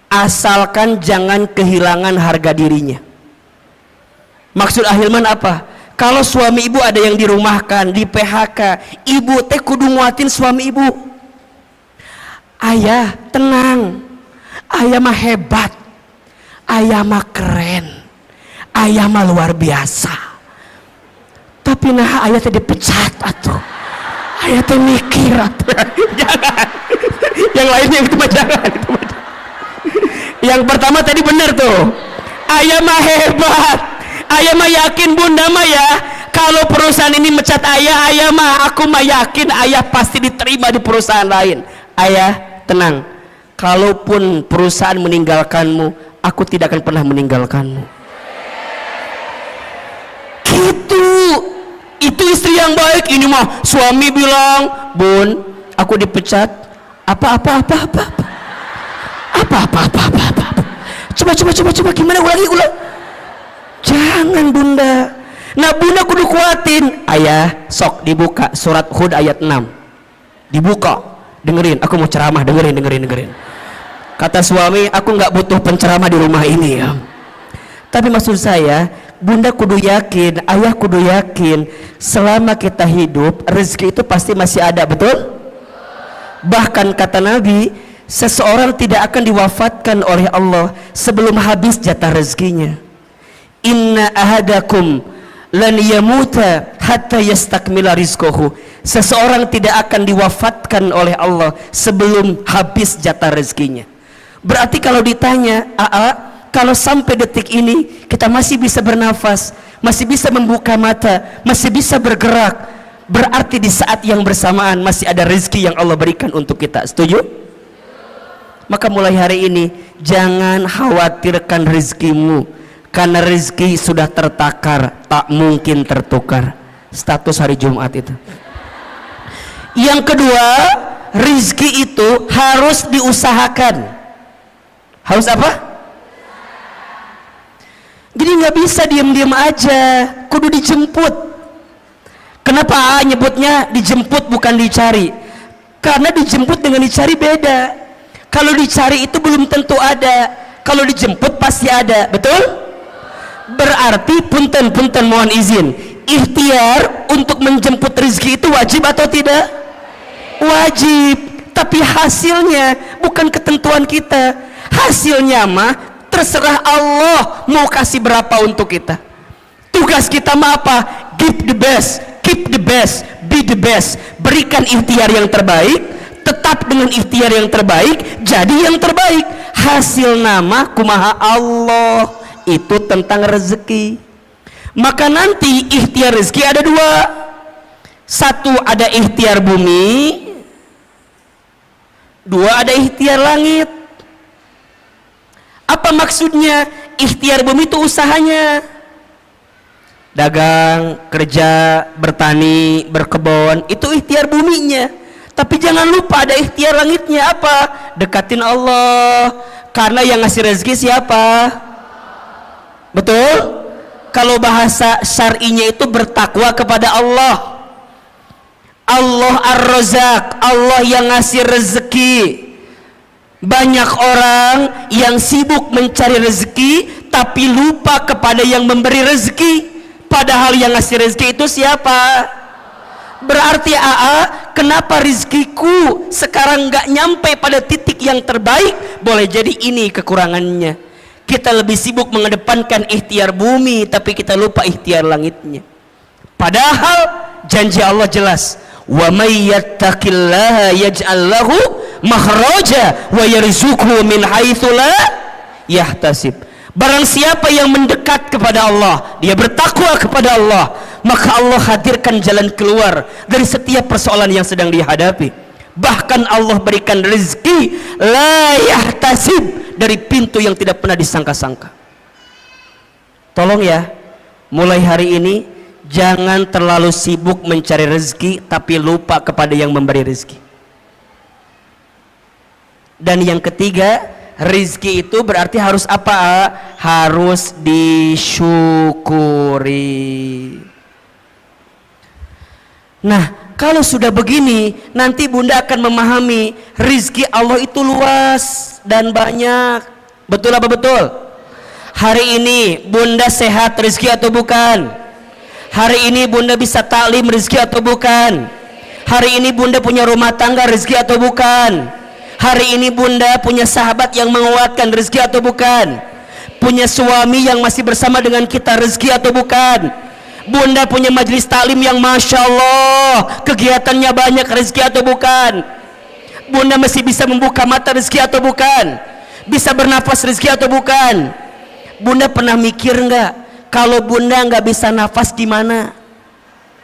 asalkan jangan kehilangan harga dirinya. Maksud Ahilman apa? Kalau suami ibu ada yang dirumahkan, di PHK, ibu teh kudu nguatin suami ibu. Ayah tenang, ayah mah hebat, ayah mah keren, ayah mah luar biasa. Tapi nah ayah teh dipecat atuh. Ayah teh mikir atuh. Jangan. Yang lainnya itu mah jangan. Yang pertama tadi benar tuh. Ayah mah hebat. Ayah mah yakin Bunda mah ya, kalau perusahaan ini mecat ayah mah aku mah yakin ayah pasti diterima di perusahaan lain. Ayah tenang, kalaupun perusahaan meninggalkanmu, aku tidak akan pernah meninggalkanmu. Gitu itu istri yang baik. Ini mah suami bilang, Bun, aku dipecat. Apa. Coba gimana ulang. Jangan bunda. Nah bunda kudu kuatin. Ayah sok dibuka surat Hud ayat 6. Dibuka, dengerin, aku mau ceramah, dengerin. Kata suami, aku nggak butuh penceramah di rumah ini ya. Tapi maksud saya, bunda kudu yakin, ayah kudu yakin, selama kita hidup rezeki itu pasti masih ada, betul? Bahkan kata Nabi, seseorang tidak akan diwafatkan oleh Allah sebelum habis jatah rezekinya. Inna ahadakum lan yamuta hatta yastakmila rizquhu. Seseorang tidak akan diwafatkan oleh Allah sebelum habis jatah rezekinya. Berarti kalau ditanya, kalau sampai detik ini kita masih bisa bernafas, masih bisa membuka mata, masih bisa bergerak, berarti di saat yang bersamaan masih ada rezeki yang Allah berikan untuk kita. Setuju? Maka mulai hari ini jangan khawatirkan rezekimu, karena rezeki sudah tertakar, tak mungkin tertukar. Status hari Jumat itu. Yang kedua, rezeki itu harus diusahakan. Harus apa? Jadi nggak bisa diam-diam aja, kudu dijemput. Kenapa nyebutnya dijemput bukan dicari? Karena dijemput dengan dicari beda. Kalau dicari itu belum tentu ada, kalau dijemput pasti ada, betul? Berarti punten mohon izin, ikhtiar untuk menjemput rezeki itu wajib atau tidak? Wajib. Tapi hasilnya bukan ketentuan kita. Hasilnya mah terserah Allah mau kasih berapa untuk kita. Tugas kita mah apa? Give the best, keep the best, be the best. Berikan ikhtiar yang terbaik, tetap dengan ikhtiar yang terbaik, jadi yang terbaik. Hasil nama kumaha Allah. Itu tentang rezeki. Maka nanti ikhtiar rezeki ada dua. Satu ada ikhtiar bumi, dua ada ikhtiar langit. Apa maksudnya? Ikhtiar bumi itu usahanya, dagang, kerja, bertani, berkebun, itu ikhtiar buminya. Tapi jangan lupa ada ikhtiar langitnya. Apa? Dekatin Allah, karena yang ngasih rezeki siapa? Betul? Kalau bahasa syar'inya itu bertakwa kepada Allah. Allah Ar-Razzaq, Allah yang ngasih rezeki. Banyak orang yang sibuk mencari rezeki tapi lupa kepada yang memberi rezeki. Padahal yang ngasih rezeki itu siapa? Berarti kenapa rezekiku sekarang nggak nyampe pada titik yang terbaik? Boleh jadi ini kekurangannya. Kita lebih sibuk mengedepankan ikhtiar bumi, tapi kita lupa ikhtiar langitnya. Padahal janji Allah jelas, wa may yattaqillaha yaj'al lahu makhraja wa yarzuqhu min haitsu la yahtasib. Barang siapa yang mendekat kepada Allah, dia bertakwa kepada Allah, maka Allah hadirkan jalan keluar dari setiap persoalan yang sedang dihadapi. Bahkan Allah berikan rezeki la yahtasib, dari pintu yang tidak pernah disangka-sangka. Tolong ya, mulai hari ini jangan terlalu sibuk mencari rezeki tapi lupa kepada yang memberi rezeki. Dan yang ketiga, rezeki itu berarti harus apa? Harus disyukuri. Nah, kalau sudah begini, nanti bunda akan memahami rezeki Allah itu luas dan banyak. Betul apa betul? Hari ini bunda sehat rezeki atau bukan? Hari ini bunda bisa taklim rezeki atau bukan? Hari ini bunda punya rumah tangga rezeki atau bukan? Hari ini bunda punya sahabat yang menguatkan rezeki atau bukan? Punya suami yang masih bersama dengan kita rezeki atau bukan? Bunda punya majelis taklim yang Masya Allah kegiatannya banyak rezeki atau bukan? Bunda masih bisa membuka mata rezeki atau bukan? Bisa bernafas rezeki atau bukan? Bunda pernah mikir nggak kalau bunda nggak bisa nafas gimana?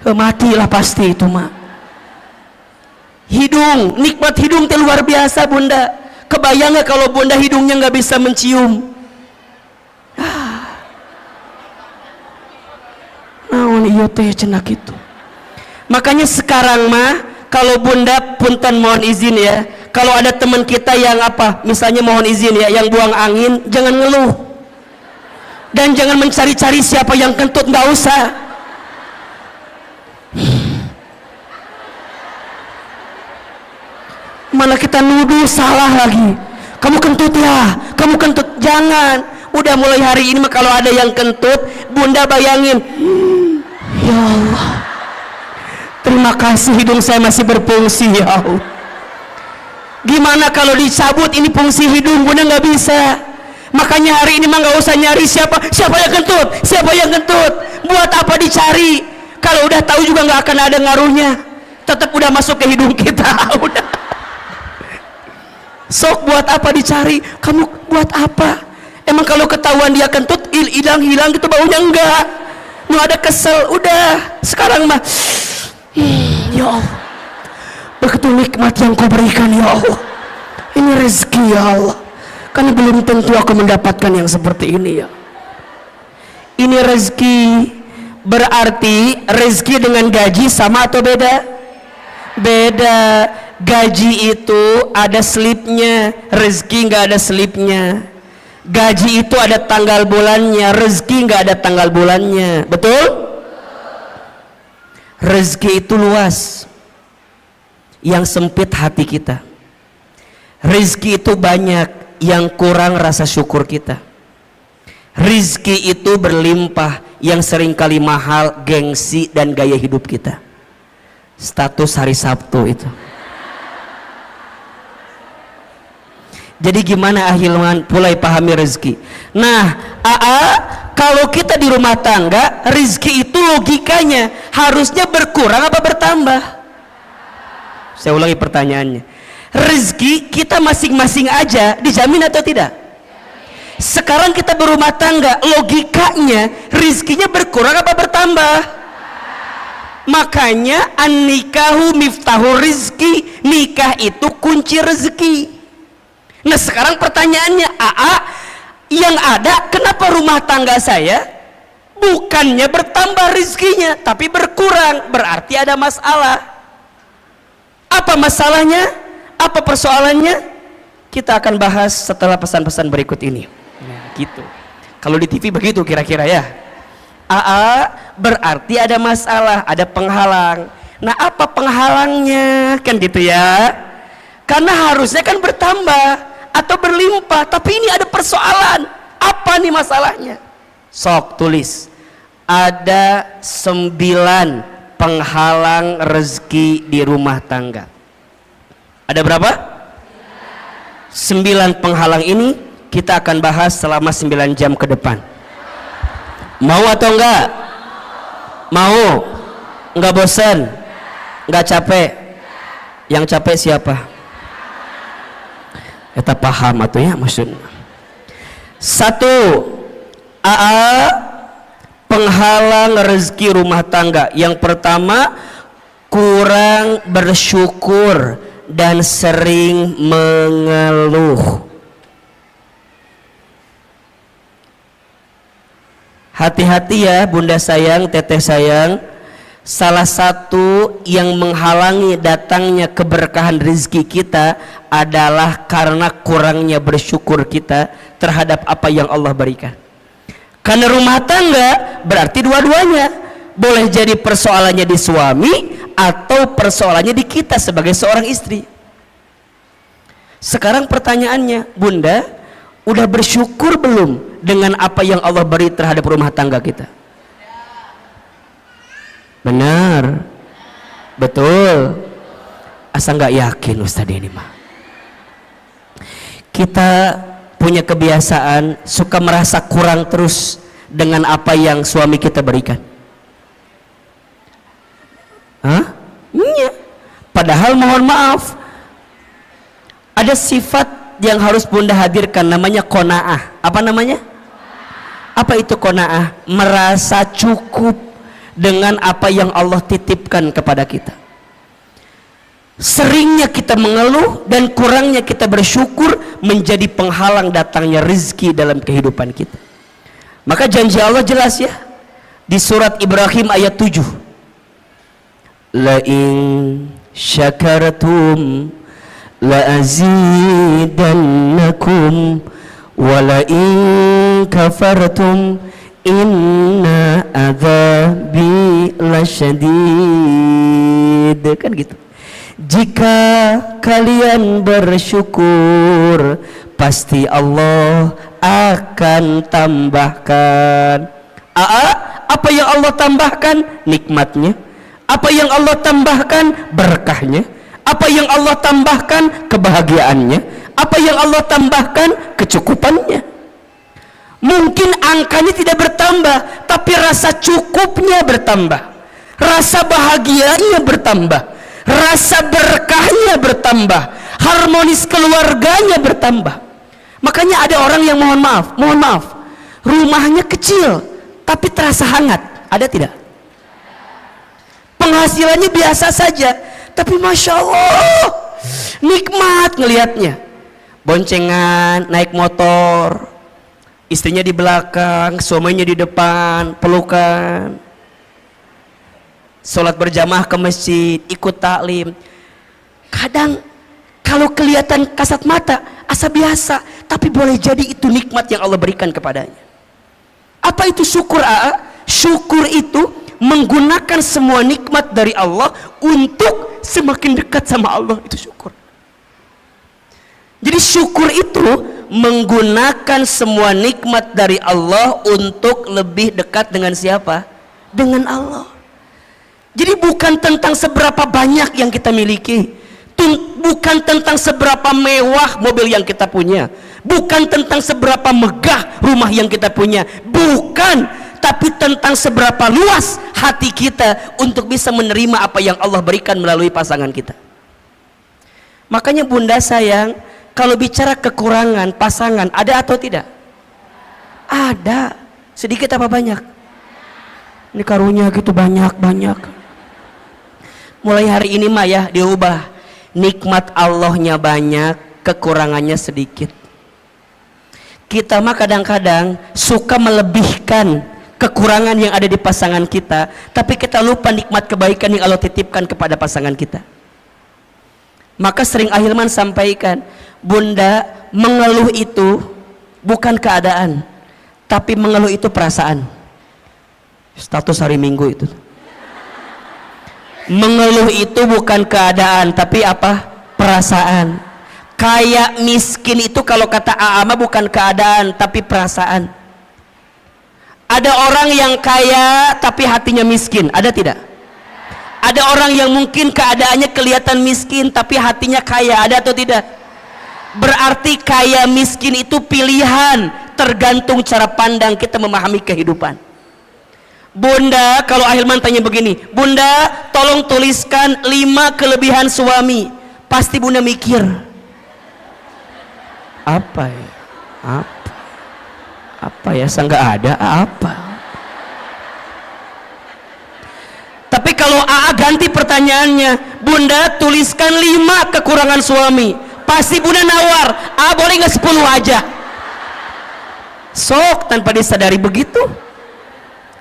Matilah pasti itu mak. Hidung, nikmat hidung itu luar biasa bunda. Kebayang nggak kalau bunda hidungnya nggak bisa mencium? Naon iya teh cenak itu. Makanya sekarang mah kalau bunda punten mohon izin ya, kalau ada teman kita yang apa misalnya mohon izin ya yang buang angin, jangan ngeluh dan jangan mencari-cari siapa yang kentut, nggak usah. Malah kita nuduh salah lagi, kamu kentut ya, kamu kentut. Jangan, udah mulai hari ini mah kalau ada yang kentut bunda bayangin, ya Allah terima kasih hidung saya masih berfungsi ya Allah. Gimana kalau dicabut ini fungsi hidung, bunda nggak bisa. Makanya hari ini mah nggak usah nyari siapa yang kentut, siapa yang kentut, buat apa dicari kalau udah tahu juga nggak akan ada ngaruhnya, tetap udah masuk ke hidung kita. Udah sok buat apa dicari, kamu buat apa? Emang kalau ketahuan dia kentut hilang gitu baunya, enggak nggak ada kesel. Udah sekarang mah ya Allah, begitu nikmat yang kau berikan ya Allah, ini rezeki ya Allah, kan belum tentu aku mendapatkan yang seperti ini ya. Ini rezeki, berarti rezeki dengan gaji sama atau beda? Beda. Gaji itu ada slipnya, rezeki nggak ada slipnya. Gaji itu ada tanggal bulannya, rezeki nggak ada tanggal bulannya, betul? Rezeki itu luas, yang sempit hati kita. Rezeki itu banyak, yang kurang rasa syukur kita. Rezeki itu berlimpah, yang seringkali mahal gengsi dan gaya hidup kita. Status hari Sabtu itu. Jadi gimana ahilman mulai pahami rezeki. Nah, kalau kita di rumah tangga, rezeki itu logikanya harusnya berkurang apa bertambah? Saya ulangi pertanyaannya. Rezeki kita masing-masing aja dijamin atau tidak? Sekarang kita berumah tangga, logikanya rezekinya berkurang apa bertambah? Makanya an-nikahu miftahu rizki, nikah itu kunci rezeki. Nah sekarang pertanyaannya, yang ada kenapa rumah tangga saya bukannya bertambah rezekinya tapi berkurang? Berarti ada masalah. Apa masalahnya? Apa persoalannya? Kita akan bahas setelah pesan-pesan berikut ini. Nah gitu, kalau di TV begitu kira-kira ya. Berarti ada masalah, ada penghalang. Nah apa penghalangnya? Kan gitu ya. Karena harusnya kan bertambah atau berlimpah, tapi ini ada persoalan. Apa nih masalahnya? Sok tulis. Ada 9 penghalang rezeki di rumah tangga. Ada berapa? 9 penghalang ini kita akan bahas selama 9 jam ke depan. Mau atau enggak? Mau? Enggak bosan? Enggak capek? Yang capek siapa? Kita paham atau ya maksudnya. 1. Penghalang rezeki rumah tangga. Yang pertama, kurang bersyukur dan sering mengeluh. Hati-hati ya bunda sayang, teteh sayang. Salah satu yang menghalangi datangnya keberkahan rezeki kita adalah karena kurangnya bersyukur kita terhadap apa yang Allah berikan. Karena rumah tangga berarti dua-duanya, boleh jadi persoalannya di suami atau persoalannya di kita sebagai seorang istri. Sekarang pertanyaannya, bunda udah bersyukur belum dengan apa yang Allah beri terhadap rumah tangga kita? Benar, betul. Asa nggak yakin Ustadz ini mah. Kita punya kebiasaan suka merasa kurang terus dengan apa yang suami kita berikan. Iya. Padahal mohon maaf, ada sifat yang harus bunda hadirkan, namanya qanaah. Apa namanya? Apa itu qanaah? Merasa cukup dengan apa yang Allah titipkan kepada kita. Seringnya kita mengeluh dan kurangnya kita bersyukur menjadi penghalang datangnya rezeki dalam kehidupan kita. Maka janji Allah jelas ya di surat Ibrahim ayat 7. la in syakartum la azidannakum wa la in kafartum inna adzabi lasyadid. Kan gitu. Jika kalian bersyukur, pasti Allah akan tambahkan. Apa yang Allah tambahkan? Nikmatnya. Apa yang Allah tambahkan? Berkahnya. Apa yang Allah tambahkan? Kebahagiaannya. Apa yang Allah tambahkan? Kecukupannya. Mungkin angkanya tidak bertambah, tapi rasa cukupnya bertambah, rasa bahagianya bertambah, rasa berkahnya bertambah, harmonis keluarganya bertambah. Makanya ada orang yang mohon maaf, rumahnya kecil tapi terasa hangat. Ada tidak? Penghasilannya biasa saja, tapi Masya Allah nikmat ngelihatnya. Boncengan, naik motor, istrinya di belakang, suaminya di depan, pelukan, sholat berjamaah ke masjid, ikut taklim. Kadang kalau kelihatan kasat mata asa biasa, tapi boleh jadi itu nikmat yang Allah berikan kepadanya. Apa itu syukur? Syukur itu menggunakan semua nikmat dari Allah untuk semakin dekat sama Allah. Itu syukur. Jadi syukur itu menggunakan semua nikmat dari Allah untuk lebih dekat dengan siapa? Dengan Allah. Jadi bukan tentang seberapa banyak yang kita miliki, bukan tentang seberapa mewah mobil yang kita punya, bukan tentang seberapa megah rumah yang kita punya, bukan, tapi tentang seberapa luas hati kita untuk bisa menerima apa yang Allah berikan melalui pasangan kita. Makanya bunda sayang, kalau bicara kekurangan pasangan, ada atau tidak? Ada. Sedikit apa banyak? Ini karunia gitu banyak. Mulai hari ini mah ya diubah. Nikmat Allahnya banyak, kekurangannya sedikit. Kita mah kadang-kadang suka melebihkan kekurangan yang ada di pasangan kita, tapi kita lupa nikmat kebaikan yang Allah titipkan kepada pasangan kita. Maka sering Ahilman sampaikan, bunda, mengeluh itu bukan keadaan, tapi mengeluh itu perasaan. Status hari Minggu itu. Mengeluh itu bukan keadaan, tapi apa? Perasaan. Kaya miskin itu kalau kata Aama bukan keadaan, tapi perasaan. Ada orang yang kaya tapi hatinya miskin, ada tidak? Ada orang yang mungkin keadaannya kelihatan miskin tapi hatinya kaya, ada atau tidak? Berarti kaya miskin itu pilihan, tergantung cara pandang kita memahami kehidupan. Bunda, kalau Ahilman tanya begini, bunda tolong tuliskan 5 kelebihan suami, pasti bunda mikir apa ya, apa ya, nggak ada apa. Tapi kalau AA ganti pertanyaannya, bunda tuliskan 5 kekurangan suami, pasti bunda nawar, boleh nggak 10 aja? Sok tanpa disadari begitu.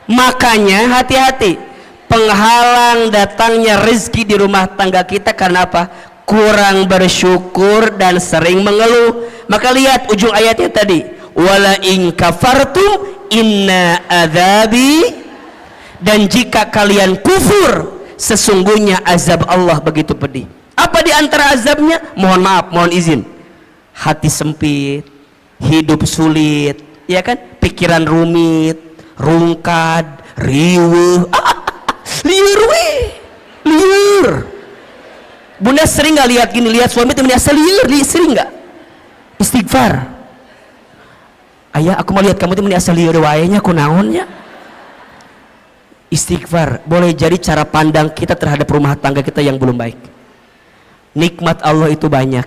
Makanya hati-hati, penghalang datangnya rezeki di rumah tangga kita karena apa? Kurang bersyukur dan sering mengeluh. Maka lihat ujung ayatnya tadi, wala in kafartum inna adzabi, dan jika kalian kufur sesungguhnya azab Allah begitu pedih. Apa di antara azabnya? Mohon maaf, mohon izin, hati sempit, hidup sulit, ya kan? Pikiran rumit, rungkad, riweuh, liur. Bunda sering nggak lihat gini, lihat suami temennya asal liur, sering nggak? Istighfar. Ayah, aku mau lihat kamu temennya asal liur waenya, aku naonnya. Istighfar. Boleh jadi cara pandang kita terhadap rumah tangga kita yang belum baik. Nikmat Allah itu banyak.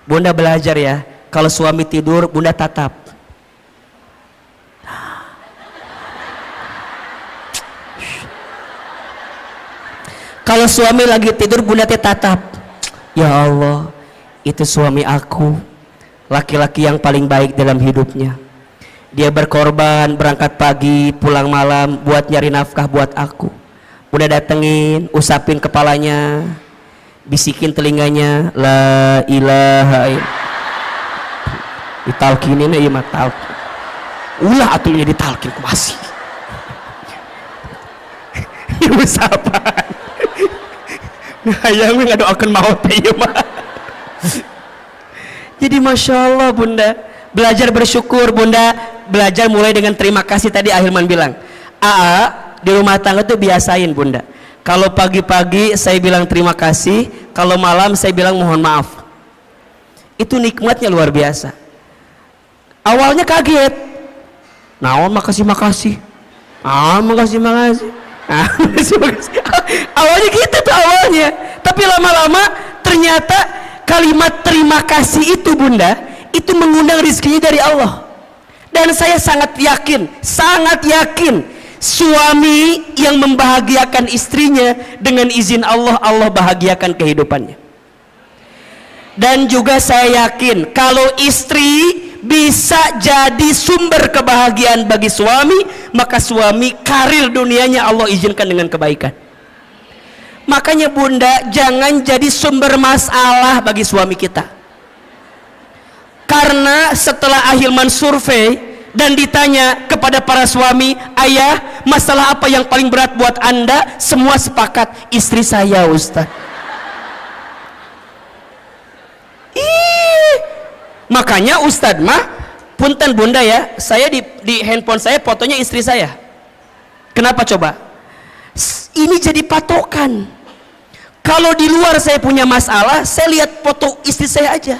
Bunda belajar ya, kalau suami tidur, bunda tatap. Kalau suami lagi tidur, bunda tatap. Ya Allah, itu suami aku, laki-laki yang paling baik dalam hidupnya. Dia berkorban, berangkat pagi, pulang malam buat nyari nafkah buat aku. Bunda datengin, usapin kepalanya, bisikin telinganya, la ilaha illallah. Ditalkinin ieu mah talkin. Ulah atuh nya ditalkin ku masih. Ieu usapan. Hayang ngadoakeun maot teh ieu mah. Jadi Masya Allah Bunda, belajar bersyukur Bunda, belajar mulai dengan terima kasih. Tadi Ahilman bilang, di rumah tangga tuh biasain Bunda, kalau pagi-pagi saya bilang terima kasih, kalau malam saya bilang mohon maaf. Itu nikmatnya luar biasa. Awalnya kaget, naon makasih makasih, makasih makasih, makasih makasih. Awalnya gitu tuh awalnya, tapi lama-lama ternyata kalimat terima kasih itu Bunda, itu mengundang rezekinya dari Allah. Dan saya sangat yakin suami yang membahagiakan istrinya dengan izin Allah, Allah bahagiakan kehidupannya. Dan juga saya yakin kalau istri bisa jadi sumber kebahagiaan bagi suami, maka suami karir dunianya Allah izinkan dengan kebaikan. Makanya Bunda, jangan jadi sumber masalah bagi suami kita. Karena setelah Ahilman survei dan ditanya kepada para suami, ayah, masalah apa yang paling berat buat Anda? Semua sepakat, istri saya Ustaz. Makanya Ustadz mah, punten Bunda ya, saya di handphone saya fotonya istri saya. Kenapa coba? Ini jadi patokan. Kalau di luar saya punya masalah, saya lihat foto istri saya aja.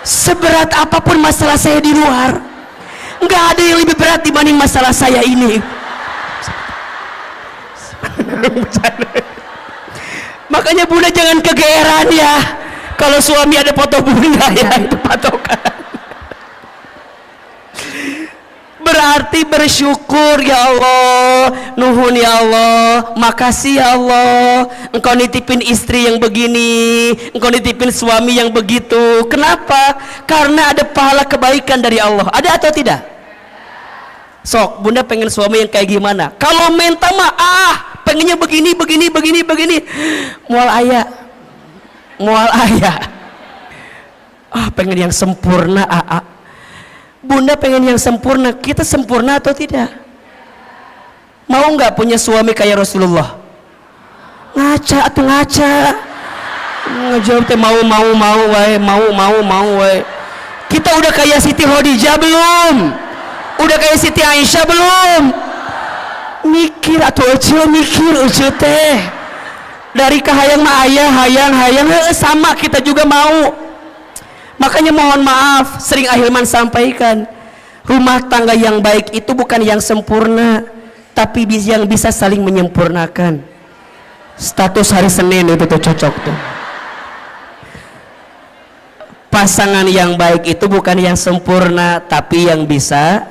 Seberat apapun masalah saya di luar, nggak ada yang lebih berat dibanding masalah saya ini. Makanya Bunda jangan kegeeran ya kalau suami ada foto Bunda ya, itu patokan. Berarti bersyukur, ya Allah, nuhun ya Allah, makasih ya Allah, engkau nitipin istri yang begini, engkau nitipin suami yang begitu. Kenapa? Karena ada pahala kebaikan dari Allah. Ada atau tidak? Sok, Bunda pengen suami yang kayak gimana? Kalau minta mah pengennya begini. Mual ayah. Pengen yang sempurna. Bunda pengen yang sempurna. Kita sempurna atau tidak? Mau nggak punya suami kayak Rasulullah? Ngaca. Ngejawab teh mau wae. Kita udah kayak Siti Khadijah belum? Udah kayak Siti Aisyah belum? Mikir atau mikir teh. Dari kahayang mah ayah hayang sama, kita juga mau. Makanya mohon maaf, sering Ahilman sampaikan, rumah tangga yang baik itu bukan yang sempurna, tapi yang bisa saling menyempurnakan. Status hari Senin itu tuh cocok tuh. Pasangan yang baik itu bukan yang sempurna, tapi yang bisa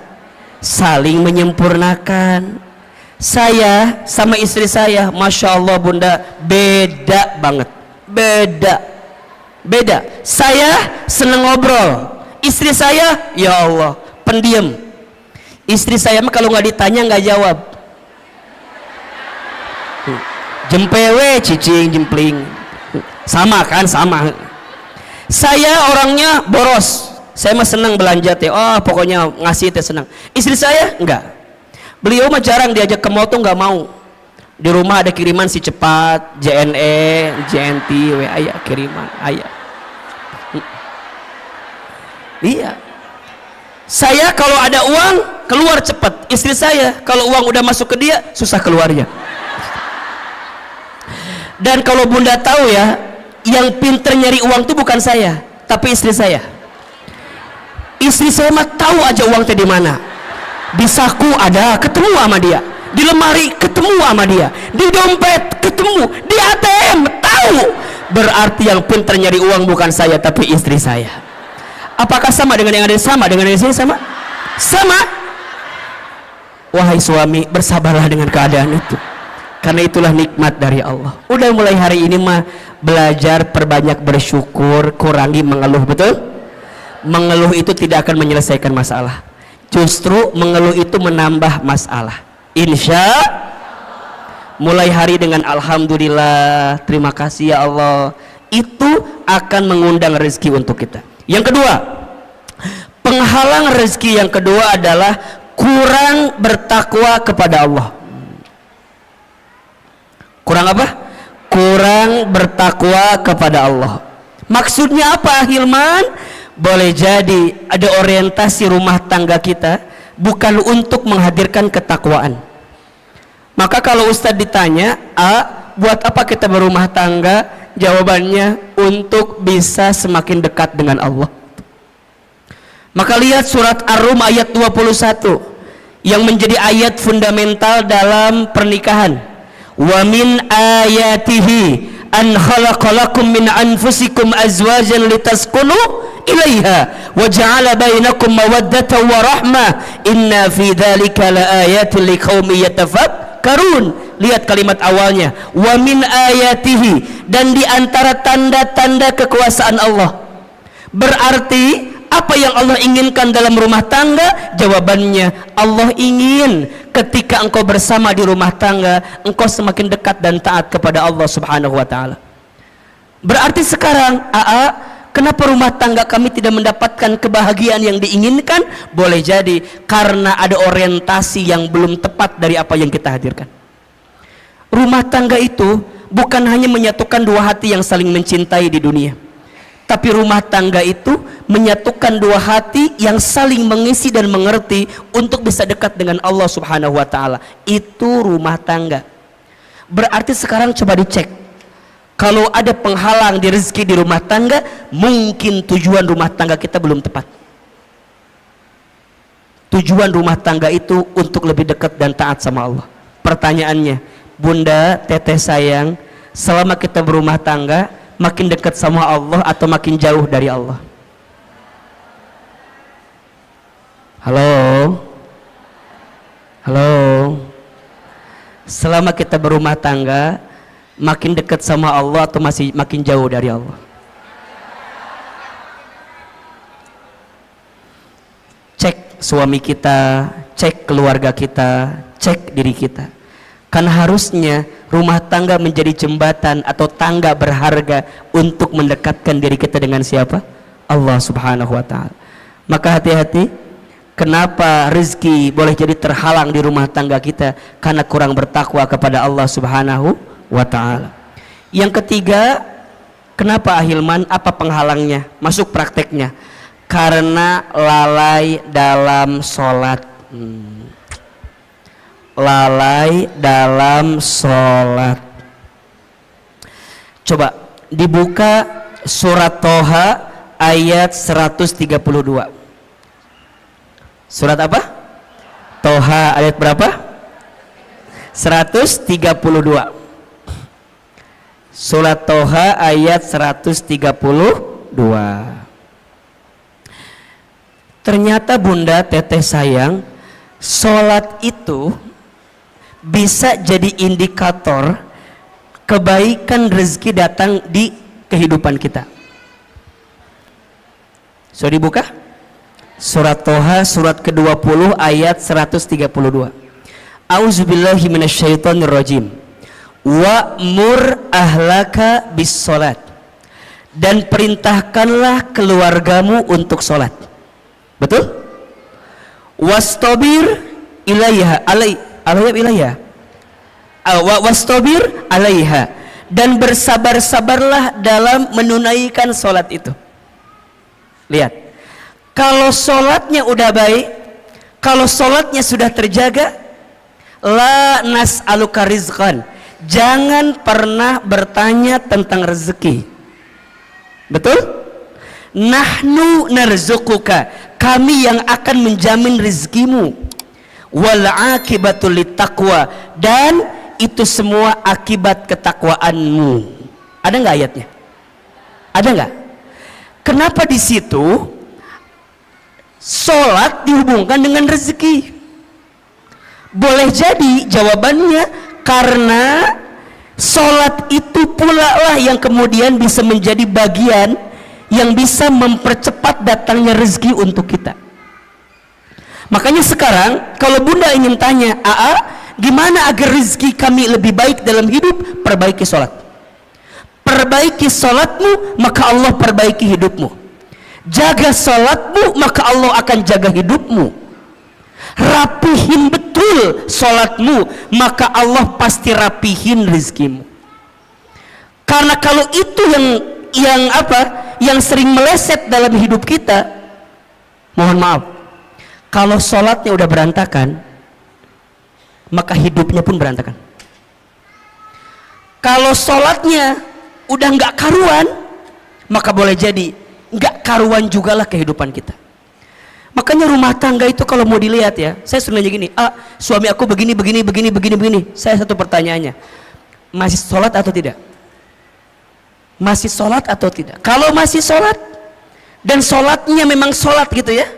saling menyempurnakan. Saya sama istri saya, Masya Allah Bunda, beda banget. Beda. Saya seneng ngobrol, istri saya ya Allah pendiam. Istri saya mah kalau nggak ditanya nggak jawab. Jempewe cicing jempling sama kan, sama. Saya orangnya boros, saya mah seneng belanja teh, pokoknya ngasih teh senang. Istri saya enggak, beliau mah jarang diajak ke mall tuh, nggak mau. Di rumah ada kiriman si cepat, JNE, JNT, WA ya kiriman, ayah. Iya. Saya kalau ada uang keluar cepat. Istri saya kalau uang udah masuk ke dia susah keluarnya. Dan kalau Bunda tahu ya, yang pinter nyari uang itu bukan saya, tapi istri saya. Istri saya mah tahu aja uang teh di mana. Di saku ada, ketemu sama dia. Di lemari ketemu sama dia, di dompet ketemu, di ATM tahu. Berarti yang pintar nyari uang bukan saya tapi istri saya. Apakah sama dengan yang ada? Sama dengan yang sini? Sama. Wahai suami, bersabarlah dengan keadaan itu, karena itulah nikmat dari Allah. Udah mulai hari ini mah belajar perbanyak bersyukur, kurangi mengeluh. Betul? Mengeluh itu tidak akan menyelesaikan masalah, justru mengeluh itu menambah masalah. Insya mulai hari dengan alhamdulillah, terima kasih ya Allah, itu akan mengundang rezeki untuk kita. Yang kedua, penghalang rezeki yang kedua adalah kurang bertakwa kepada Allah. Kurang apa? Kurang bertakwa kepada Allah. Maksudnya apa, Hilman? Boleh jadi ada orientasi rumah tangga kita bukan untuk menghadirkan ketakwaan. Maka kalau Ustadz ditanya, buat apa kita berumah tangga? Jawabannya untuk bisa semakin dekat dengan Allah. Maka lihat surat Ar-Rum ayat 21 yang menjadi ayat fundamental dalam pernikahan. Wa min ayatihi an khalaqalakum min anfusikum azwajan litaskunu ilaiha wa ja'ala bainakum mawaddatan wa rahmah inna fi dzalika laayatin liqaumin yatafakkarun. Lihat kalimat awalnya, wa min ayatihi, dan di antara tanda-tanda kekuasaan Allah. Berarti apa yang Allah inginkan dalam rumah tangga? Jawabannya, Allah ingin ketika engkau bersama di rumah tangga, engkau semakin dekat dan taat kepada Allah Subhanahu wa ta'ala. Berarti sekarang, kenapa rumah tangga kami tidak mendapatkan kebahagiaan yang diinginkan? Boleh jadi karena ada orientasi yang belum tepat dari apa yang kita hadirkan. Rumah tangga itu bukan hanya menyatukan dua hati yang saling mencintai di dunia, tapi rumah tangga itu menyatukan dua hati yang saling mengisi dan mengerti untuk bisa dekat dengan Allah Subhanahu wa ta'ala. Itu rumah tangga. Berarti sekarang coba dicek, kalau ada penghalang di rezeki di rumah tangga, mungkin tujuan rumah tangga kita belum tepat. Tujuan rumah tangga itu untuk lebih dekat dan taat sama Allah. Pertanyaannya, Bunda, Teteh sayang, selama kita berumah tangga, makin dekat sama Allah atau makin jauh dari Allah? Halo? Halo? Selama kita berumah tangga, makin dekat sama Allah atau masih makin jauh dari Allah? Cek suami kita, cek keluarga kita, cek diri kita. Kan harusnya rumah tangga menjadi jembatan atau tangga berharga untuk mendekatkan diri kita dengan siapa? Allah Subhanahu wa ta'ala. Maka hati-hati, kenapa rezeki boleh jadi terhalang di rumah tangga kita? Karena kurang bertakwa kepada Allah Subhanahu wa ta'ala. Yang ketiga, kenapa Ahilman? Apa penghalangnya? Masuk prakteknya. Karena lalai dalam sholat. Lalai dalam sholat. Coba dibuka surat Toha ayat 132. Surat apa? Toha ayat berapa? 132. Surat Toha ayat 132. Ternyata Bunda, Teteh sayang, sholat itu bisa jadi indikator kebaikan rezeki datang di kehidupan kita. So dibuka surat Toha surat ke-20 ayat 132. Auzubillahi minasyaitonirrajim. Wa'mur ahlaka bis sholat, dan perintahkanlah keluargamu untuk sholat. Betul? Wastabir ilaiha wastabir alaiha, dan bersabar-sabarlah dalam menunaikan sholat itu. Lihat, kalau sholatnya udah baik, kalau sholatnya sudah terjaga, la nas'aluka rizqan, jangan pernah bertanya tentang rezeki. Betul? Nahnu narzuquka, kami yang akan menjamin rezekimu. Wal akibatul littaqwa, dan itu semua akibat ketakwaanmu. Ada nggak ayatnya? Ada nggak? Kenapa di situ sholat dihubungkan dengan rezeki? Boleh jadi jawabannya karena sholat itu pula lah yang kemudian bisa menjadi bagian yang bisa mempercepat datangnya rezeki untuk kita. Makanya sekarang kalau Bunda ingin tanya, gimana agar rezeki kami lebih baik dalam hidup? Perbaiki sholat. Perbaiki sholatmu, maka Allah perbaiki hidupmu. Jaga sholatmu, maka Allah akan jaga hidupmu. Rapihin betul sholatmu, maka Allah pasti rapihin rezekimu. Karena kalau itu yang sering meleset dalam hidup kita, mohon maaf, kalau sholatnya udah berantakan, maka hidupnya pun berantakan. Kalau sholatnya udah nggak karuan, maka boleh jadi nggak karuan jugalah kehidupan kita. Makanya rumah tangga itu kalau mau dilihat ya, saya sering nanya gini, suami aku begini. Saya satu pertanyaannya, masih sholat atau tidak? Masih sholat atau tidak? Kalau masih sholat dan sholatnya memang sholat gitu ya,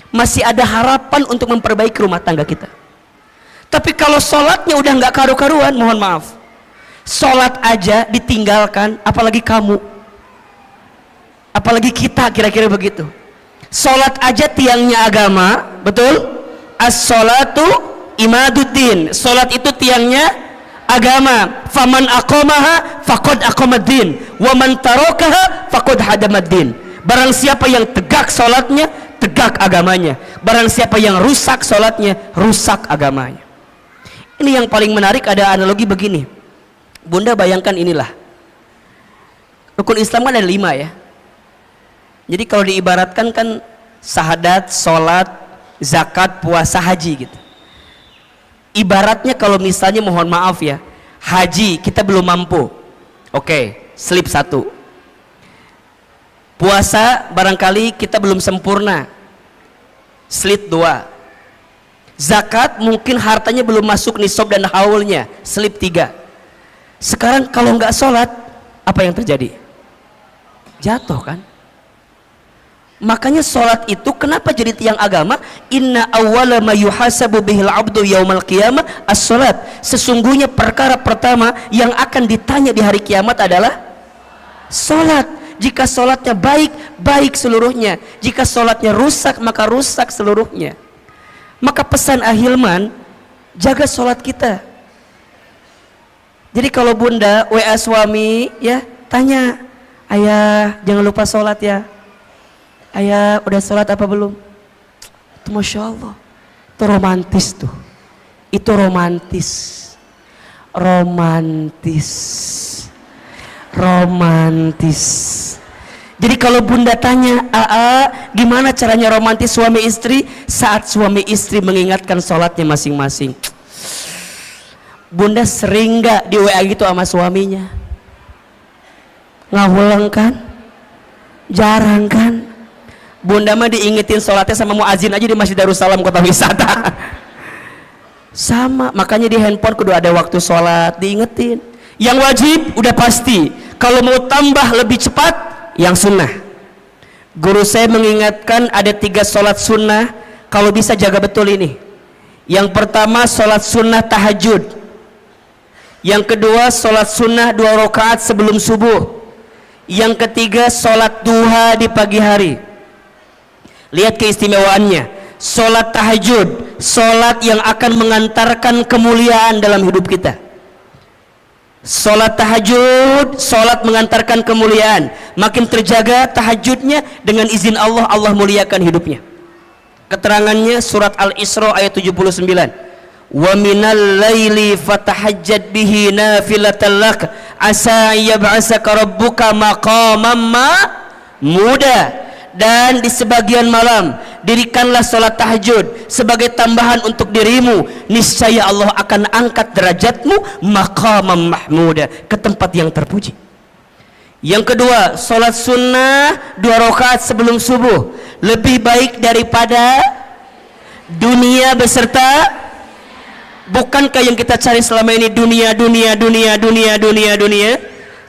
masih ada harapan untuk memperbaiki rumah tangga kita. Tapi kalau sholatnya udah nggak karu-karuan, mohon maaf, sholat aja ditinggalkan, apalagi kamu, apalagi kita, kira-kira begitu. Sholat aja tiangnya agama, betul? As-sholatu imaduddin. Sholat itu tiangnya agama. Faman aqamaha faqad aqamaddin, wa man tarakaha faqad hadamaddin. Barang siapa yang tegak sholatnya, tegak agamanya. Barang siapa yang rusak sholatnya, rusak agamanya. Ini yang paling menarik, ada analogi begini. Bunda bayangkan inilah, rukun Islam kan ada 5 ya. Jadi kalau diibaratkan kan syahadat, sholat, zakat, puasa, haji gitu. Ibaratnya kalau misalnya, mohon maaf ya, haji kita belum mampu, oke, slip 1. Puasa barangkali kita belum sempurna, slip 2. Zakat mungkin hartanya belum masuk nisab dan haulnya, slip 3. Sekarang kalau nggak sholat, apa yang terjadi? Jatuh kan? Makanya sholat itu kenapa jadi tiang agama? Inna awwala ma yuhasabu bihil abdu yaumal qiyamah as-sholat. Sesungguhnya perkara pertama yang akan ditanya di hari kiamat adalah sholat. Jika sholatnya baik, baik seluruhnya. Jika sholatnya rusak, maka rusak seluruhnya. Maka pesan Ahilman, jaga sholat kita. Jadi kalau bunda WA suami ya, tanya, ayah jangan lupa sholat ya. Ayah udah sholat apa belum? Itu Masya Allah, itu romantis tuh. Itu romantis. Jadi kalau bunda tanya, gimana caranya romantis suami istri? Saat suami istri mengingatkan sholatnya masing-masing. Bunda sering gak di WA gitu sama suaminya? Ngawulang kan? Jarang kan? Bunda mah diingetin sholatnya sama muazin aja di Masjid Darussalam Kota Wisata. Sama, makanya di handphone kudu ada waktu sholat, diingetin. Yang wajib udah pasti, kalau mau tambah lebih cepat, yang sunnah. Guru saya mengingatkan ada 3 sholat sunnah, kalau bisa jaga betul ini. Yang pertama sholat sunnah tahajud. Yang kedua sholat sunnah 2 rakaat sebelum subuh. Yang ketiga sholat duha di pagi hari. Lihat keistimewaannya. Sholat tahajud, sholat yang akan mengantarkan kemuliaan dalam hidup kita. Sholat tahajud, sholat mengantarkan kemuliaan. Makin terjaga tahajudnya, dengan izin Allah, Allah muliakan hidupnya. Keterangannya surat Al-Isra ayat 79. Wa minal laili fatahajjad bihi nafilatan lak asa yab'asaka rabbuka maqamam muda. Dan di sebagian malam dirikanlah sholat tahajud sebagai tambahan untuk dirimu, niscaya Allah akan angkat derajatmu maqamam mahmuda, ke tempat yang terpuji. Yang kedua, sholat sunnah 2 rakaat sebelum subuh, lebih baik daripada dunia beserta. Bukankah yang kita cari selama ini dunia?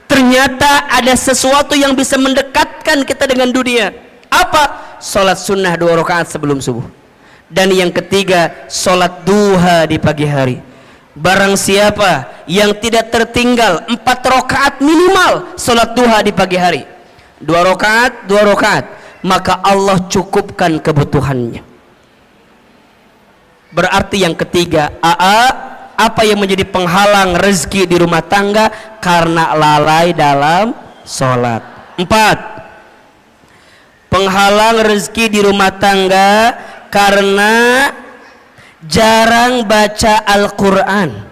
Ternyata ada sesuatu yang bisa mendekatkan kita dengan dunia. Apa? Sholat sunnah 2 rakaat sebelum subuh. Dan yang ketiga, sholat duha di pagi hari. Barang siapa yang tidak tertinggal 4 rakaat minimal sholat duha di pagi hari, 2 rakaat, maka Allah cukupkan kebutuhannya. Berarti yang ketiga, apa yang menjadi penghalang rezeki di rumah tangga? Karena lalai dalam sholat. 4, penghalang rezeki di rumah tangga karena jarang baca Al-Quran,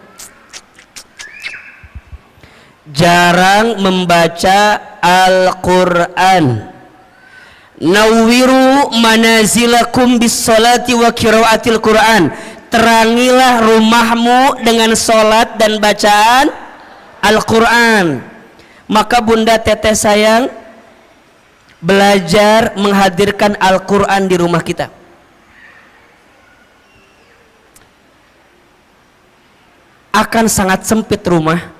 jarang membaca Al-Quran. Nawwiru manazilakum bis salati wa qiraatil Quran, terangilah rumahmu dengan solat dan bacaan Al-Quran. Maka bunda teteh sayang, belajar menghadirkan Al-Quran di rumah kita. Akan sangat sempit rumah,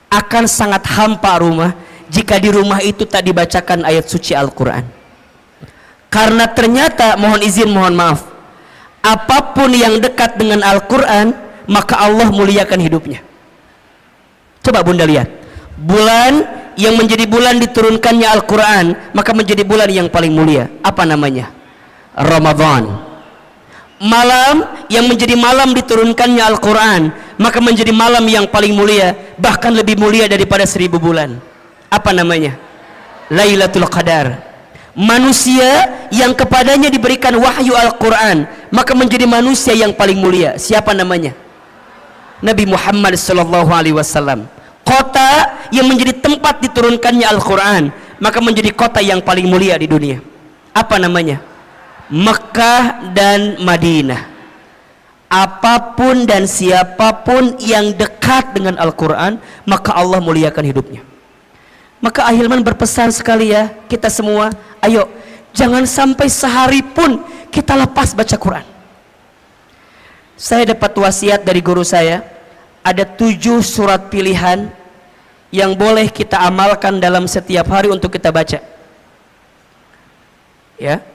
akan sangat hampa rumah jika di rumah itu tak dibacakan ayat suci Al-Quran. Karena ternyata, mohon izin, mohon maaf, apapun yang dekat dengan Al-Quran, maka Allah muliakan hidupnya. Coba bunda lihat, bulan yang menjadi bulan diturunkannya Al-Quran, maka menjadi bulan yang paling mulia. Apa namanya? Ramadan. Malam yang menjadi malam diturunkannya Al-Quran, maka menjadi malam yang paling mulia, bahkan lebih mulia daripada 1000 bulan. Apa namanya? Lailatul Qadar. Manusia yang kepadanya diberikan wahyu Al-Quran, maka menjadi manusia yang paling mulia. Siapa namanya? Nabi Muhammad SAW. Kota yang menjadi tempat diturunkannya Al-Quran, maka menjadi kota yang paling mulia di dunia. Apa namanya? Mekah dan Madinah. Apapun dan siapapun yang dekat dengan Al-Quran, maka Allah muliakan hidupnya. Maka Ahilman berpesan sekali ya, kita semua, ayo jangan sampai sehari pun kita lepas baca Quran. Saya dapat wasiat dari guru saya, ada 7 surat pilihan yang boleh kita amalkan dalam setiap hari untuk kita baca. Ya.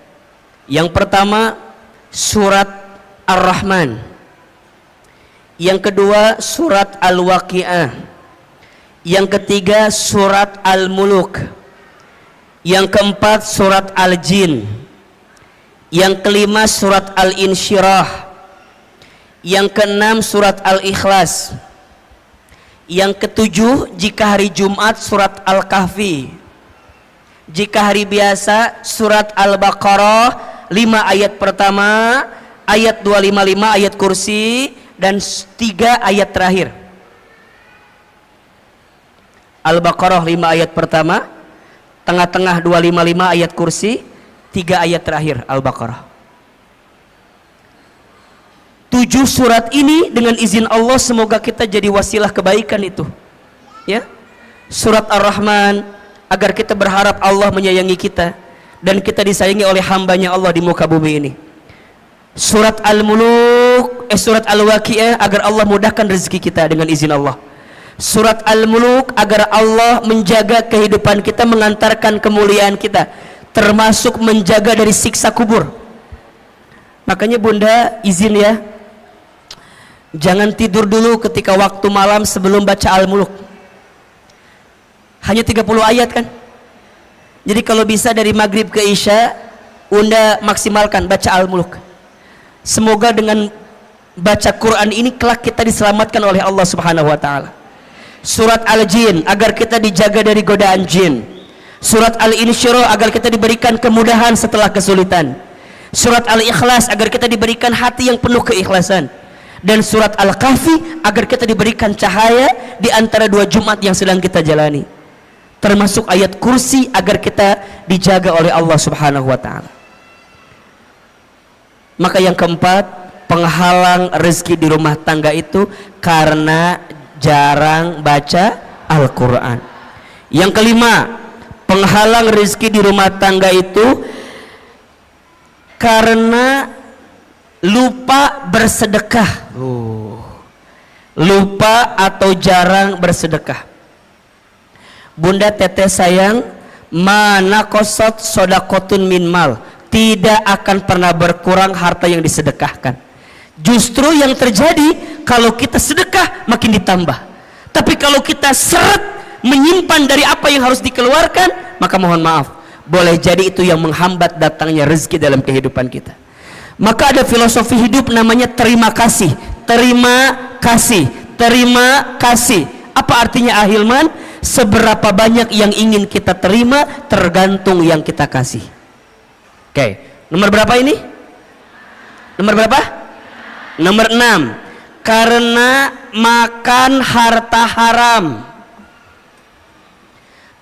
Yang pertama surat Ar-Rahman. Yang kedua surat Al-Waqi'ah. Yang ketiga surat Al-Muluk. Yang keempat surat Al-Jin. Yang kelima surat Al-Insyirah. Yang keenam surat Al-Ikhlas. Yang ketujuh jika hari Jumat surat Al-Kahfi. Jika hari biasa surat Al-Baqarah 5 ayat pertama, ayat 255 ayat kursi, dan 3 ayat terakhir. Al-Baqarah 5 ayat pertama, tengah-tengah 255 ayat kursi, 3 ayat terakhir Al-Baqarah. 7 surat ini dengan izin Allah semoga kita jadi wasilah kebaikan itu. Ya. Surat Ar-Rahman agar kita berharap Allah menyayangi kita dan kita disayangi oleh hambanya Allah di muka bumi ini. Surat Al-Muluk, surat Al-Waqi'ah agar Allah mudahkan rezeki kita dengan izin Allah. Surat Al-Muluk agar Allah menjaga kehidupan kita, mengantarkan kemuliaan kita, termasuk menjaga dari siksa kubur. Makanya bunda izin ya, jangan tidur dulu ketika waktu malam sebelum baca Al-Muluk. Hanya 30 ayat kan. Jadi kalau bisa dari maghrib ke isya, bunda maksimalkan baca Al-Muluk. Semoga dengan baca Quran ini kelak kita diselamatkan oleh Allah Subhanahu wa taala. Surat Al-Jin agar kita dijaga dari godaan jin. Surat Al-Insyirah agar kita diberikan kemudahan setelah kesulitan. Surat Al-Ikhlas agar kita diberikan hati yang penuh keikhlasan. Dan surat Al-Kahfi agar kita diberikan cahaya di antara 2 Jumat yang sedang kita jalani. Termasuk ayat kursi agar kita dijaga oleh Allah Subhanahu wa taala. Maka yang keempat, penghalang rezeki di rumah tangga itu karena jarang baca Al-Quran. Yang kelima, penghalang rezeki di rumah tangga itu karena lupa bersedekah. Lupa atau jarang bersedekah. Bunda teteh sayang, mana kosot sodakotun min mal, tidak akan pernah berkurang harta yang disedekahkan. Justru yang terjadi kalau kita sedekah makin ditambah. Tapi kalau kita seret menyimpan dari apa yang harus dikeluarkan, maka mohon maaf, boleh jadi itu yang menghambat datangnya rezeki dalam kehidupan kita. Maka ada filosofi hidup namanya terima kasih. terima kasih, terima kasih. Apa artinya ahilman? Seberapa banyak yang ingin kita terima tergantung yang kita kasih. Oke, nomor berapa ini? Nomor berapa? Nomor 6. Karena makan harta haram,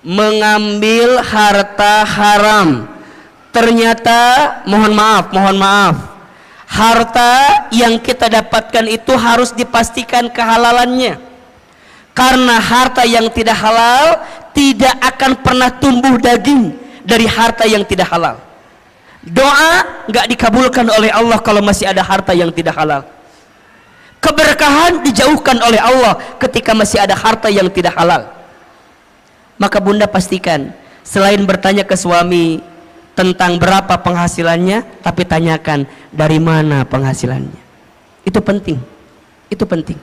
mengambil harta haram, ternyata mohon maaf, harta yang kita dapatkan itu harus dipastikan kehalalannya, karena harta yang tidak halal tidak akan pernah tumbuh daging dari harta yang tidak halal. Doa nggak dikabulkan oleh Allah kalau masih ada harta yang tidak halal. Keberkahan dijauhkan oleh Allah ketika masih ada harta yang tidak halal. Maka bunda pastikan, selain bertanya ke suami tentang berapa penghasilannya, tapi tanyakan dari mana penghasilannya. Itu penting, itu penting.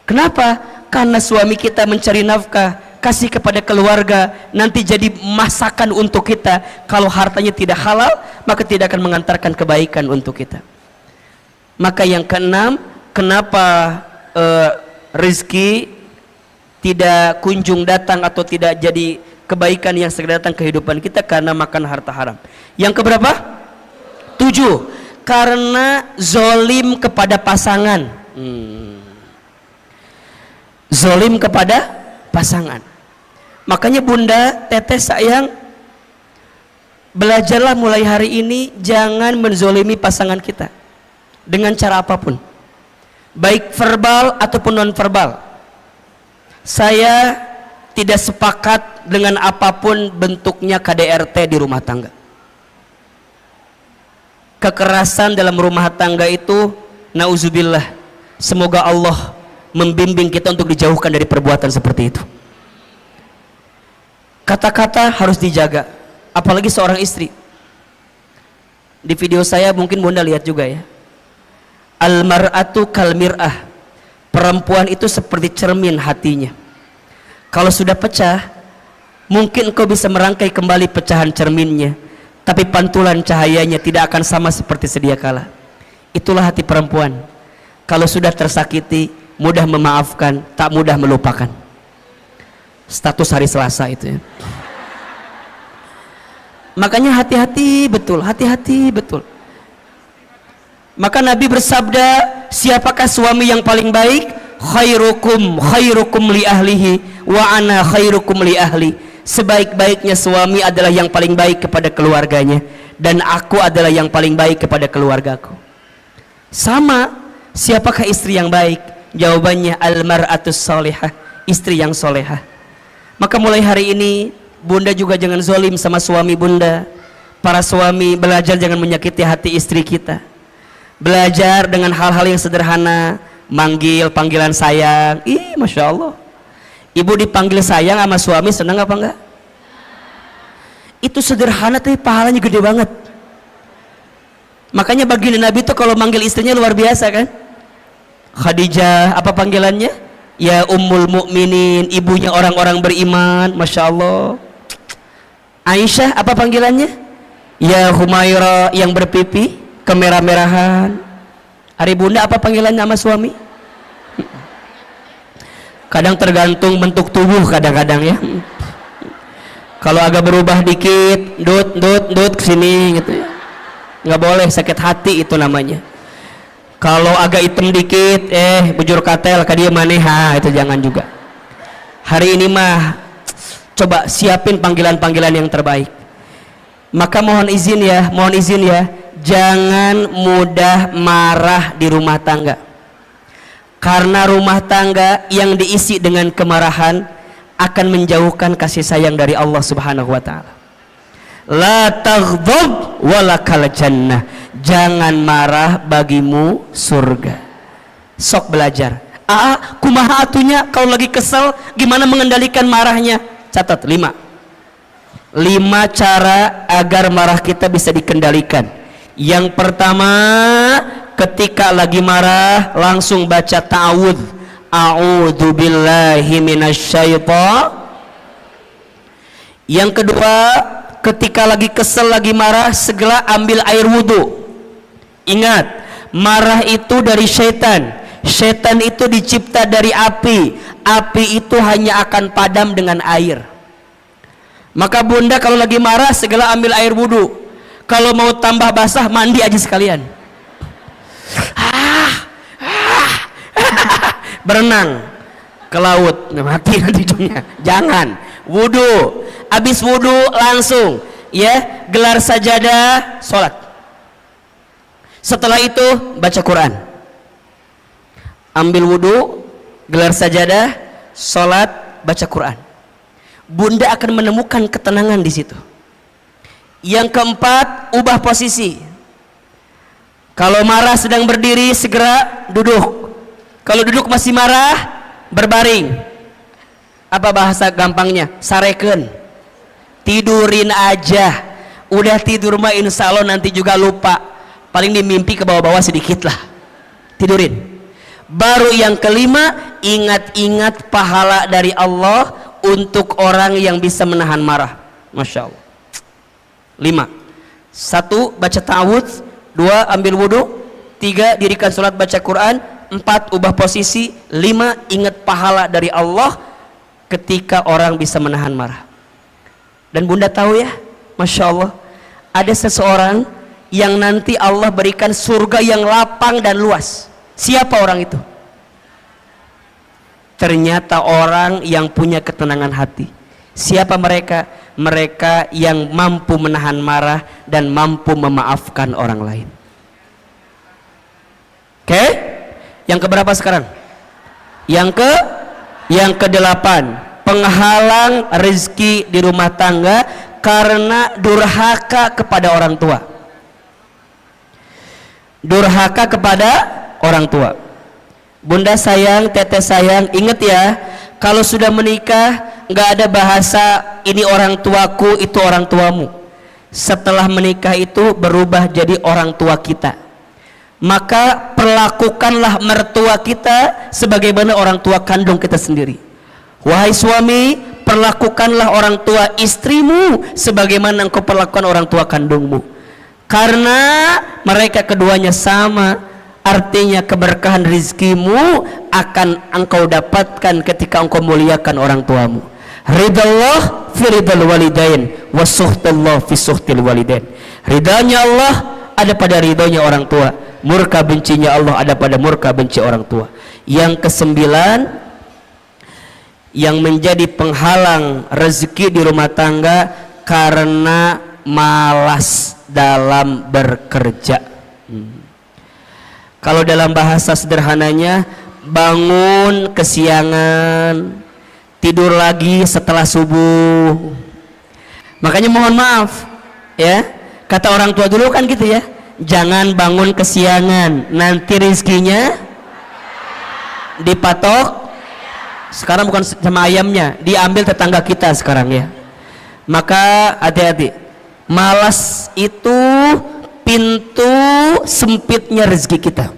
Kenapa? Karena suami kita mencari nafkah, kasih kepada keluarga, nanti jadi masakan untuk kita. Kalau hartanya tidak halal, maka tidak akan mengantarkan kebaikan untuk kita. Maka yang keenam, kenapa rezeki tidak kunjung datang atau tidak jadi kebaikan yang segera datang kehidupan kita? Karena makan harta haram. Yang keberapa? 7. Karena zolim kepada pasangan. Zolim kepada pasangan. Makanya bunda, teteh sayang, belajarlah mulai hari ini jangan menzolimi pasangan kita dengan cara apapun, baik verbal ataupun non verbal. Saya tidak sepakat dengan apapun bentuknya KDRT di rumah tangga. Kekerasan dalam rumah tangga itu, nauzubillah, semoga Allah membimbing kita untuk dijauhkan dari perbuatan seperti itu. Kata-kata harus dijaga, apalagi seorang istri. Di video saya mungkin bunda lihat juga ya, al-mar'atu kal mir'ah, perempuan itu seperti cermin hatinya. Kalau sudah pecah, mungkin engkau bisa merangkai kembali pecahan cerminnya, tapi pantulan cahayanya tidak akan sama seperti sedia kala. Itulah hati perempuan. Kalau sudah tersakiti, mudah memaafkan, tak mudah melupakan. Status hari Selasa itu ya. Makanya hati-hati betul, hati-hati betul. Maka Nabi bersabda, siapakah suami yang paling baik? Khairukum li ahlihi wa ana khairukum li ahli. Sebaik-baiknya suami adalah yang paling baik kepada keluarganya, dan aku adalah yang paling baik kepada keluargaku. Sama, siapakah istri yang baik? Jawabannya al-mar'atus salihah, istri yang solehah. Maka mulai hari ini bunda juga jangan zolim sama suami bunda. Para suami, belajar jangan menyakiti hati istri kita. Belajar dengan hal-hal yang sederhana, manggil panggilan sayang. Ih, masya Allah, ibu dipanggil sayang sama suami senang apa enggak? Itu sederhana tapi pahalanya gede banget. Makanya baginda Nabi itu kalau manggil istrinya luar biasa kan. Khadijah, apa panggilannya? Ya Ummul Mukminin, ibunya orang-orang beriman, masya Allah. Aisyah, apa panggilannya? Ya Humaira, yang berpipi kemerah-merahan. Hari bunda, apa panggilannya sama suami? Kadang tergantung bentuk tubuh, kadang-kadang ya. Kalau agak berubah dikit, dut kesini gitu ya, nggak boleh, sakit hati itu namanya. Kalau agak hitam dikit, bujur katel ka dia maneha, itu jangan juga. Hari ini mah coba siapin panggilan-panggilan yang terbaik. Maka mohon izin ya, jangan mudah marah di rumah tangga. Karena rumah tangga yang diisi dengan kemarahan akan menjauhkan kasih sayang dari Allah Subhanahu wa taala. La taghdab walakal jannah, jangan marah bagimu surga. Sok belajar. Kumaha atunya kalau lagi kesel gimana mengendalikan marahnya? Catat 5 cara agar marah kita bisa dikendalikan. Yang pertama, ketika lagi marah langsung baca ta'awudz. A'udzu billahi minasyaitonir. Yang kedua, ketika lagi kesel, lagi marah, segera ambil air wudhu. Ingat, marah itu dari syaitan. Setan itu dicipta dari api. Api itu hanya akan padam dengan air. Maka bunda kalau lagi marah segala ambil air wudhu. Kalau mau tambah basah mandi aja sekalian. Berenang ke laut, mati nanti ujungnya. Jangan. Wudhu. Habis wudhu langsung ya gelar sajadah, sholat. Setelah itu baca Quran. Ambil wudhu, gelar sajadah, sholat, baca Quran. Bunda akan menemukan ketenangan di situ. Yang keempat, ubah posisi. Kalau marah sedang berdiri, segera duduk. Kalau duduk masih marah, berbaring. Apa bahasa gampangnya? Sareken. Tidurin aja. Udah tidur mah insya Allah nanti juga lupa. Paling dimimpi ke bawah-bawah sedikit lah. Tidurin. Baru yang kelima, ingat-ingat pahala dari Allah untuk orang yang bisa menahan marah. Masya Allah. 5. 1. Baca ta'awudz. 2. Ambil wudhu. 3. Dirikan sholat baca Quran. 4. Ubah posisi. 5. Ingat pahala dari Allah ketika orang bisa menahan marah. Dan bunda tahu ya, Masya Allah, ada seseorang yang nanti Allah berikan surga yang lapang dan luas. Siapa orang itu? Ternyata orang yang punya ketenangan hati. Siapa mereka? Mereka yang mampu menahan marah dan mampu memaafkan orang lain. Oke? Yang keberapa sekarang? Yang ke-8. Penghalang rezeki di rumah tangga karena durhaka kepada orang tua. Durhaka kepada orang tua. Bunda sayang, teteh sayang, ingat ya, kalau sudah menikah nggak ada bahasa ini orang tuaku, itu orang tuamu. Setelah menikah itu berubah jadi orang tua kita. Maka perlakukanlah mertua kita sebagaimana orang tua kandung kita sendiri. Wahai suami, perlakukanlah orang tua istrimu sebagaimana engkau perlakukan orang tua kandungmu. Karena mereka keduanya sama. Artinya keberkahan rizkimu akan engkau dapatkan ketika engkau muliakan orang tuamu. Ridallah fi ridal walidain wa suhtullah fi suhtil walidain. Ridanya Allah ada pada ridhonya orang tua. Murka bencinya Allah ada pada murka benci orang tua. Yang ke-9, yang menjadi penghalang rezeki di rumah tangga karena malas dalam bekerja. Kalau dalam bahasa sederhananya, bangun kesiangan, tidur lagi setelah subuh. Makanya mohon maaf ya, kata orang tua dulu kan gitu ya, jangan bangun kesiangan, nanti rezekinya dipatok. Sekarang bukan sama ayamnya, diambil tetangga kita sekarang ya. Maka hati-hati, malas itu pintu sempitnya rezeki kita.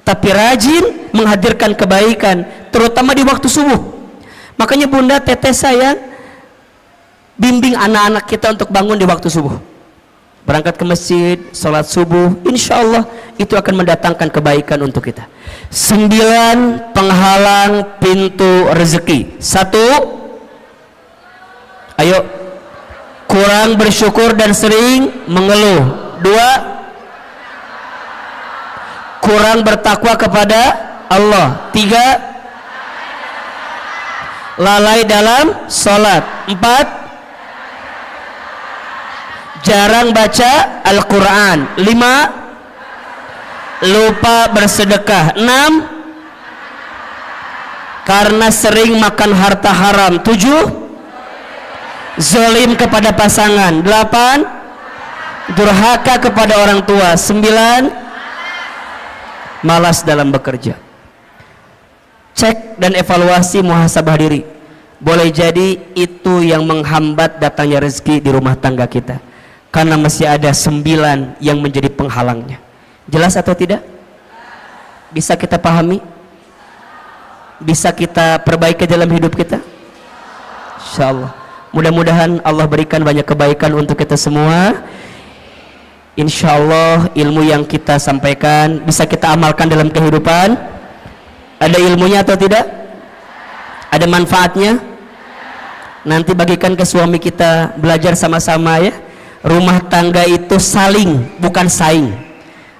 Tapi rajin menghadirkan kebaikan, terutama di waktu subuh. Makanya bunda, teteh sayang, bimbing anak-anak kita untuk bangun di waktu subuh. Berangkat ke masjid, sholat subuh, insya Allah itu akan mendatangkan kebaikan untuk kita. 9 penghalang pintu rezeki. 1, ayo, kurang bersyukur dan sering mengeluh. 2, kurang bertakwa kepada Allah. 3, lalai dalam sholat. 4, jarang baca Al-Quran. 5, lupa bersedekah. 6, karena sering makan harta haram. 7, zalim kepada pasangan. 8, durhaka kepada orang tua. 9, malas dalam bekerja. Cek dan evaluasi, muhasabah diri. Boleh jadi itu yang menghambat datangnya rezeki di rumah tangga kita, karena masih ada 9 yang menjadi penghalangnya. Jelas atau tidak? Bisa kita pahami? Bisa kita perbaiki dalam hidup kita? Insyaallah. Mudah-mudahan Allah berikan banyak kebaikan untuk kita semua. Insya Allah ilmu yang kita sampaikan bisa kita amalkan dalam kehidupan. Ada ilmunya atau tidak? Ada manfaatnya? Nanti bagikan ke suami kita, belajar sama-sama ya. Rumah tangga itu saling, bukan saing.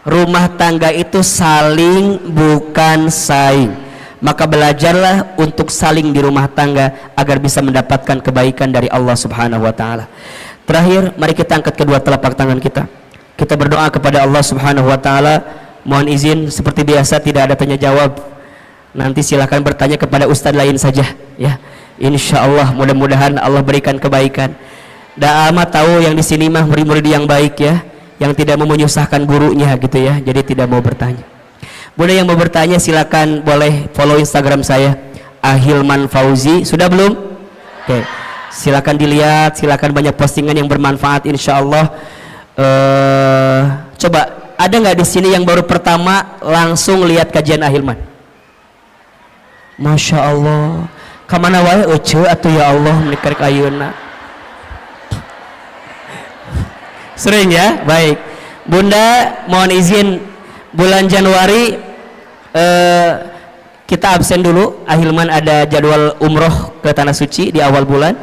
Rumah tangga itu saling, bukan saing. Maka belajarlah untuk saling di rumah tangga agar bisa mendapatkan kebaikan dari Allah Subhanahu wa taala. Terakhir, mari kita angkat kedua telapak tangan kita. Kita berdoa kepada Allah Subhanahu wa taala. Mohon izin seperti biasa tidak ada tanya jawab. Nanti silakan bertanya kepada ustadz lain saja ya. Insya Allah mudah-mudahan Allah berikan kebaikan. Da'ama tahu yang di sini mah murid-murid yang baik ya, yang tidak mau menyusahkan gurunya gitu ya. Jadi tidak mau bertanya. Bunda yang mau bertanya silakan boleh follow Instagram saya Ahilman Fauzi. Sudah belum? Oke. Silakan dilihat, silakan banyak postingan yang bermanfaat insya Allah. Coba ada nggak di sini yang baru pertama langsung lihat kajian Ahilman? Masya Allah. Kamana wae ece atau ya Allah menikah ayeuna. Sering ya? Baik. Bunda mohon izin bulan Januari kita absen dulu. Ahilman ada jadwal umroh ke Tanah Suci di awal bulan.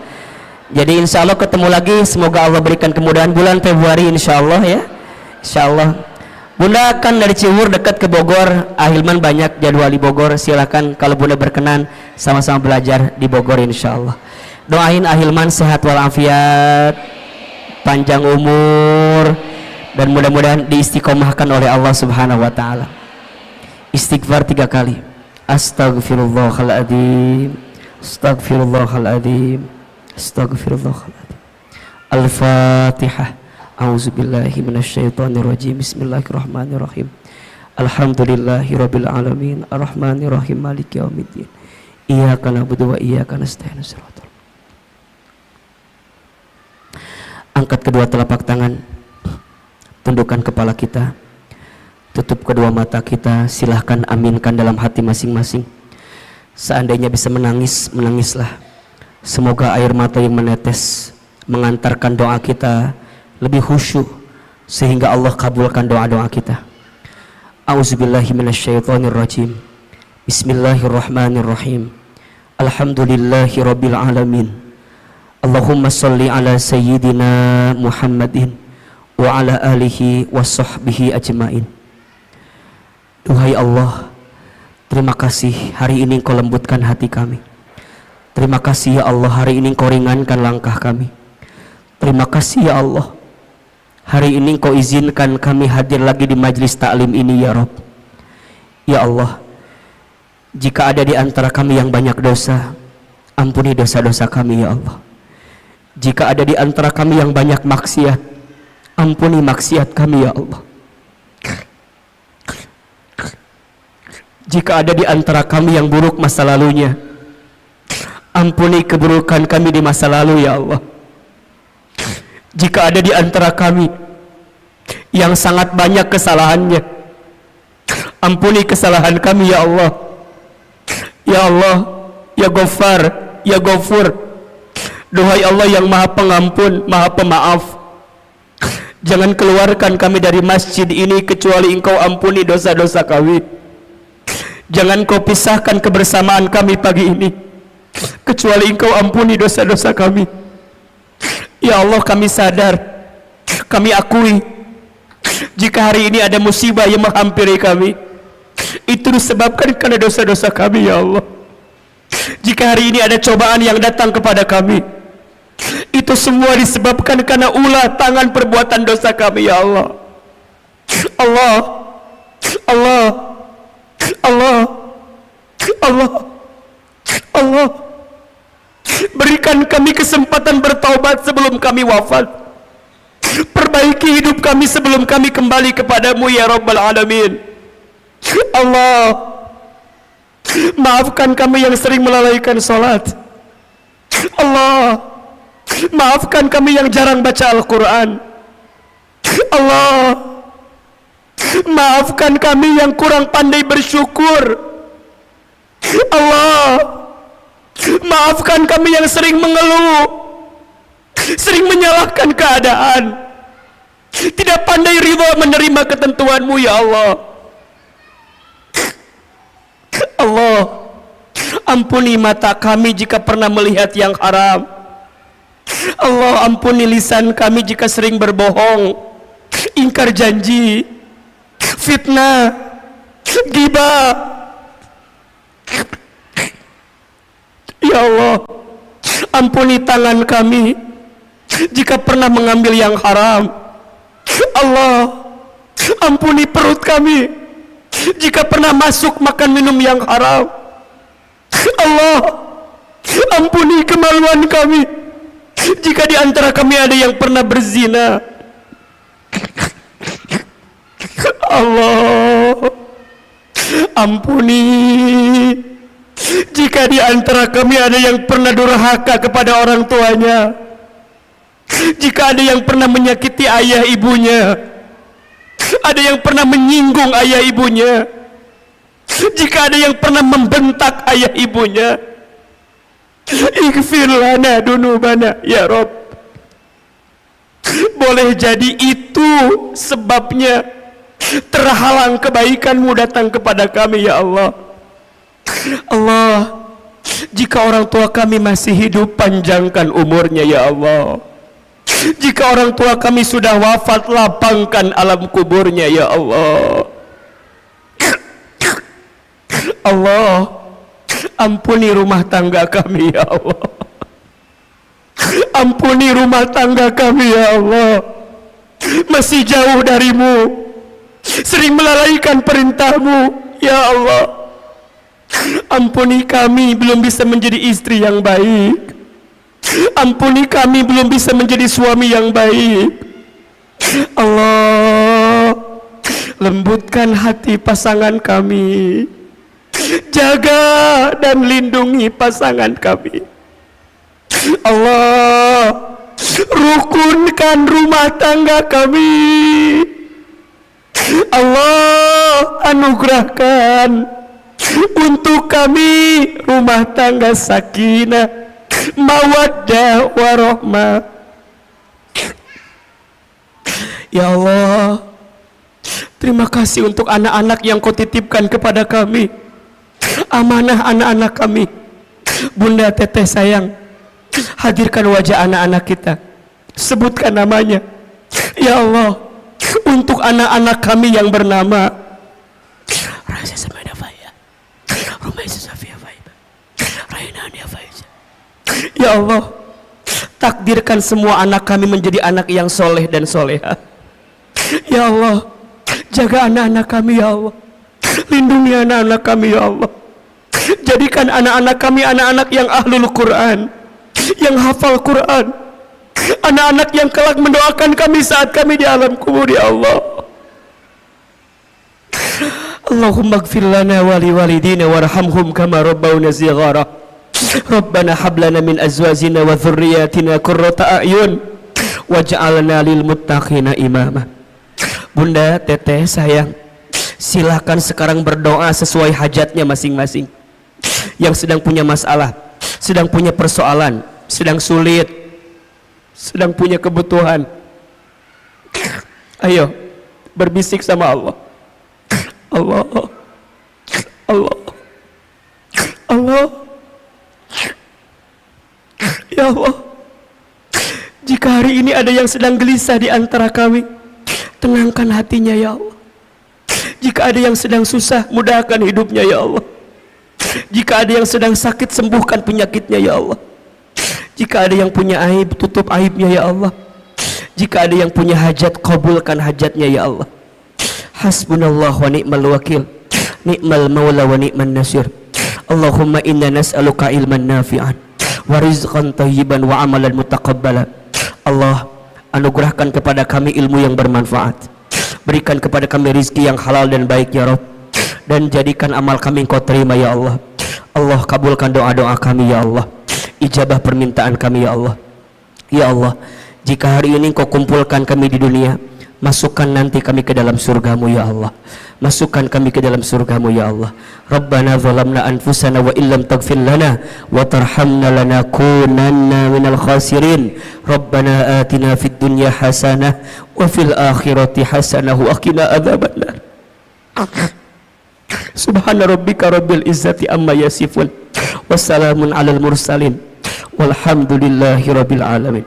Jadi insya Allah ketemu lagi. Semoga Allah berikan kemudahan bulan Februari insya Allah ya. Insya Allah. Bunda kan dari Ciwur dekat ke Bogor. Ahilman banyak jadwal di Bogor. Silakan kalau Bunda berkenan sama-sama belajar di Bogor insya Allah. Doain Ahilman sehat walafiat, panjang umur, dan mudah-mudahan diistiqomahkan oleh Allah Subhanahu wa taala. Istighfar 3 kali. Astaghfirullahaladzim, astaghfirullahaladzim, astaghfirullahaladzim. Al-Fatihah. A'udzubillahi minasyaitonirrajim. Bismillahirrahmanirrahim. Alhamdulillahirabbil alamin, arrahmanirrahim, maliki yaumiddin. Iyyaka na'budu wa iyyaka nasta'in. Angkat kedua telapak tangan, tundukkan kepala kita, tutup kedua mata kita, silahkan aminkan dalam hati masing-masing. Seandainya bisa menangis, menangislah. Semoga air mata yang menetes mengantarkan doa kita lebih khusyuk sehingga Allah kabulkan doa-doa kita. A'udzubillahi minasyaitonirrajim. Bismillahirrahmanirrahim. Alhamdulillahi rabbil alamin. Allahumma salli ala sayyidina Muhammadin wa ala alihi wa sahbihi ajmain. Duhai Allah, terima kasih hari ini Engkau lembutkan hati kami. Terima kasih ya Allah, hari ini Engkau ringankan langkah kami. Terima kasih ya Allah, hari ini Engkau izinkan kami hadir lagi di majlis taklim ini ya Rabb. Ya Allah, jika ada di antara kami yang banyak dosa, ampuni dosa-dosa kami ya Allah. Jika ada di antara kami yang banyak maksiat, ampuni maksiat kami ya Allah. Jika ada di antara kami yang buruk masa lalunya, ampuni keburukan kami di masa lalu ya Allah. Jika ada di antara kami yang sangat banyak kesalahannya, ampuni kesalahan kami ya Allah. Ya Allah, ya Ghaffar, ya Ghafur. Duhai Allah yang maha pengampun, maha pemaaf, jangan keluarkan kami dari masjid ini kecuali Engkau ampuni dosa-dosa kami. Jangan Kau pisahkan kebersamaan kami pagi ini kecuali Engkau ampuni dosa-dosa kami. Ya Allah, kami sadar, kami akui jika hari ini ada musibah yang menghampiri kami, itu disebabkan karena dosa-dosa kami ya Allah. Jika hari ini ada cobaan yang datang kepada kami, itu semua disebabkan karena ulah tangan perbuatan dosa kami ya Allah. Allah, Allah, Allah, Allah, Allah, berikan kami kesempatan bertaubat sebelum kami wafat. Perbaiki hidup kami sebelum kami kembali kepadamu ya Rabbal Alamin. Allah, maafkan kami yang sering melalaikan sholat. Allah, maafkan kami yang jarang baca Al-Quran. Allah, maafkan kami yang kurang pandai bersyukur. Allah, maafkan kami yang sering mengeluh, sering menyalahkan keadaan, tidak pandai ridha menerima ketentuan-Mu ya Allah. Allah, ampuni mata kami jika pernah melihat yang haram. Allah, ampuni lisan kami jika sering berbohong, ingkar janji, fitnah, ghibah. Ya Allah, ampuni tangan kami jika pernah mengambil yang haram. Allah, ampuni perut kami jika pernah masuk makan minum yang haram. Allah, ampuni kemaluan kami jika di antara kami ada yang pernah berzina. Allah, ampuni jika di antara kami ada yang pernah durhaka kepada orang tuanya, jika ada yang pernah menyakiti ayah ibunya, ada yang pernah menyinggung ayah ibunya, jika ada yang pernah membentak ayah ibunya. Ighfir lana dunubana ya Rabb. Boleh jadi itu sebabnya terhalang kebaikanmu datang kepada kami, ya Allah. Allah, jika orang tua kami masih hidup, panjangkan umurnya, ya Allah. Jika orang tua kami sudah wafat, lapangkan alam kuburnya, ya Allah. Allah, ampuni rumah tangga kami, ya Allah. Ampuni rumah tangga kami, ya Allah. Masih jauh darimu, sering melalaikan perintahmu, ya Allah. Ampuni kami belum bisa menjadi istri yang baik. Ampuni kami belum bisa menjadi suami yang baik. Allah, lembutkan hati pasangan kami. Jaga dan lindungi pasangan kami. Allah, rukunkan rumah tangga kami. Allah, anugerahkan untuk kami rumah tangga sakinah, mawaddah warahmah. Ya Allah, terima kasih untuk anak-anak yang kau titipkan kepada kami. Amanah anak-anak kami. Bunda Teteh sayang, hadirkan wajah anak-anak kita, sebutkan namanya, ya Allah. Untuk anak-anak kami yang bernama Raisa Samada Faya, Rumaisa Safia Faiba, Rainania Faiza. Ya Allah, takdirkan semua anak kami menjadi anak yang soleh dan soleha. Ya Allah, jaga anak-anak kami, ya Allah. Lindungi anak-anak kami, ya Allah. Jadikan anak-anak kami anak-anak yang ahlul Quran, yang hafal Quran, anak-anak yang kelak mendoakan kami saat kami di alam kubur, ya Allah. Allahumma ighfir lana wa liwalidina warhamhum kama rabbawna shighara. Rabbana hab lana min azwajina wa dhurriyyatina qurrata a'yun waj'alna lil muttaqina imama. Bunda Teteh sayang, silakan sekarang berdoa sesuai hajatnya masing-masing. Yang sedang punya masalah, sedang punya persoalan, sedang sulit, sedang punya kebutuhan, ayo berbisik sama Allah. Allah, Allah, Allah. Ya Allah, jika hari ini ada yang sedang gelisah di antara kami, tenangkan hatinya, ya Allah. Jika ada yang sedang susah, mudahkan hidupnya, ya Allah. Jika ada yang sedang sakit, sembuhkan penyakitnya, ya Allah. Jika ada yang punya aib, tutup aibnya, ya Allah. Jika ada yang punya hajat, kabulkan hajatnya, ya Allah. Hasbunallah wa ni'mal wakil, ni'mal maula wa ni'man nasir. Allahumma inna nas'aluka ilman nafi'an wa rizqan thayyiban wa amalan mutaqabbalan. Allah, anugerahkan kepada kami ilmu yang bermanfaat, berikan kepada kami rizki yang halal dan baik, ya Rabb, dan jadikan amal kami Engkau terima, ya Allah. Allah, kabulkan doa-doa kami, ya Allah. Ijabah permintaan kami, ya Allah. Ya Allah, jika hari ini Engkau kumpulkan kami di dunia, masukkan nanti kami ke dalam surgamu, ya Allah. Masukkan kami ke dalam surgamu, ya Allah. Rabbana zalamna anfusana wa illam taghfir lana wa tarhamna lanakunanna minal khasirin. Rabbana atina fid dunya hasanah wa fil akhirati hasanah wa qina adzabannar. Subhana rabbika rabbil izzati amma yasifun. Wassalamun alal mursalin. Walhamdulillahi rabbil alamin.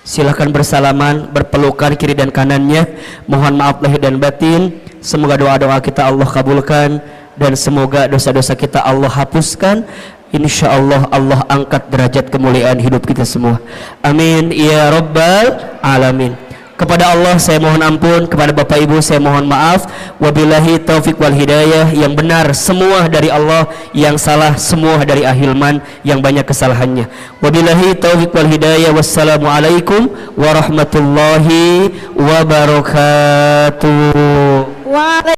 Silakan bersalaman, berpelukan kiri dan kanannya. Mohon maaf lahir dan batin. Semoga doa-doa kita Allah kabulkan dan semoga dosa-dosa kita Allah hapuskan. Insyaallah Allah angkat derajat kemuliaan hidup kita semua. Amin ya rabbal alamin. Kepada Allah saya mohon ampun, kepada Bapak Ibu saya mohon maaf. Wabillahi taufik wal hidayah. Yang benar semua dari Allah, yang salah semua dari Ahilman yang banyak kesalahannya. Wabillahi taufik wal hidayah. Wassalamualaikum warahmatullahi wabarakatuh.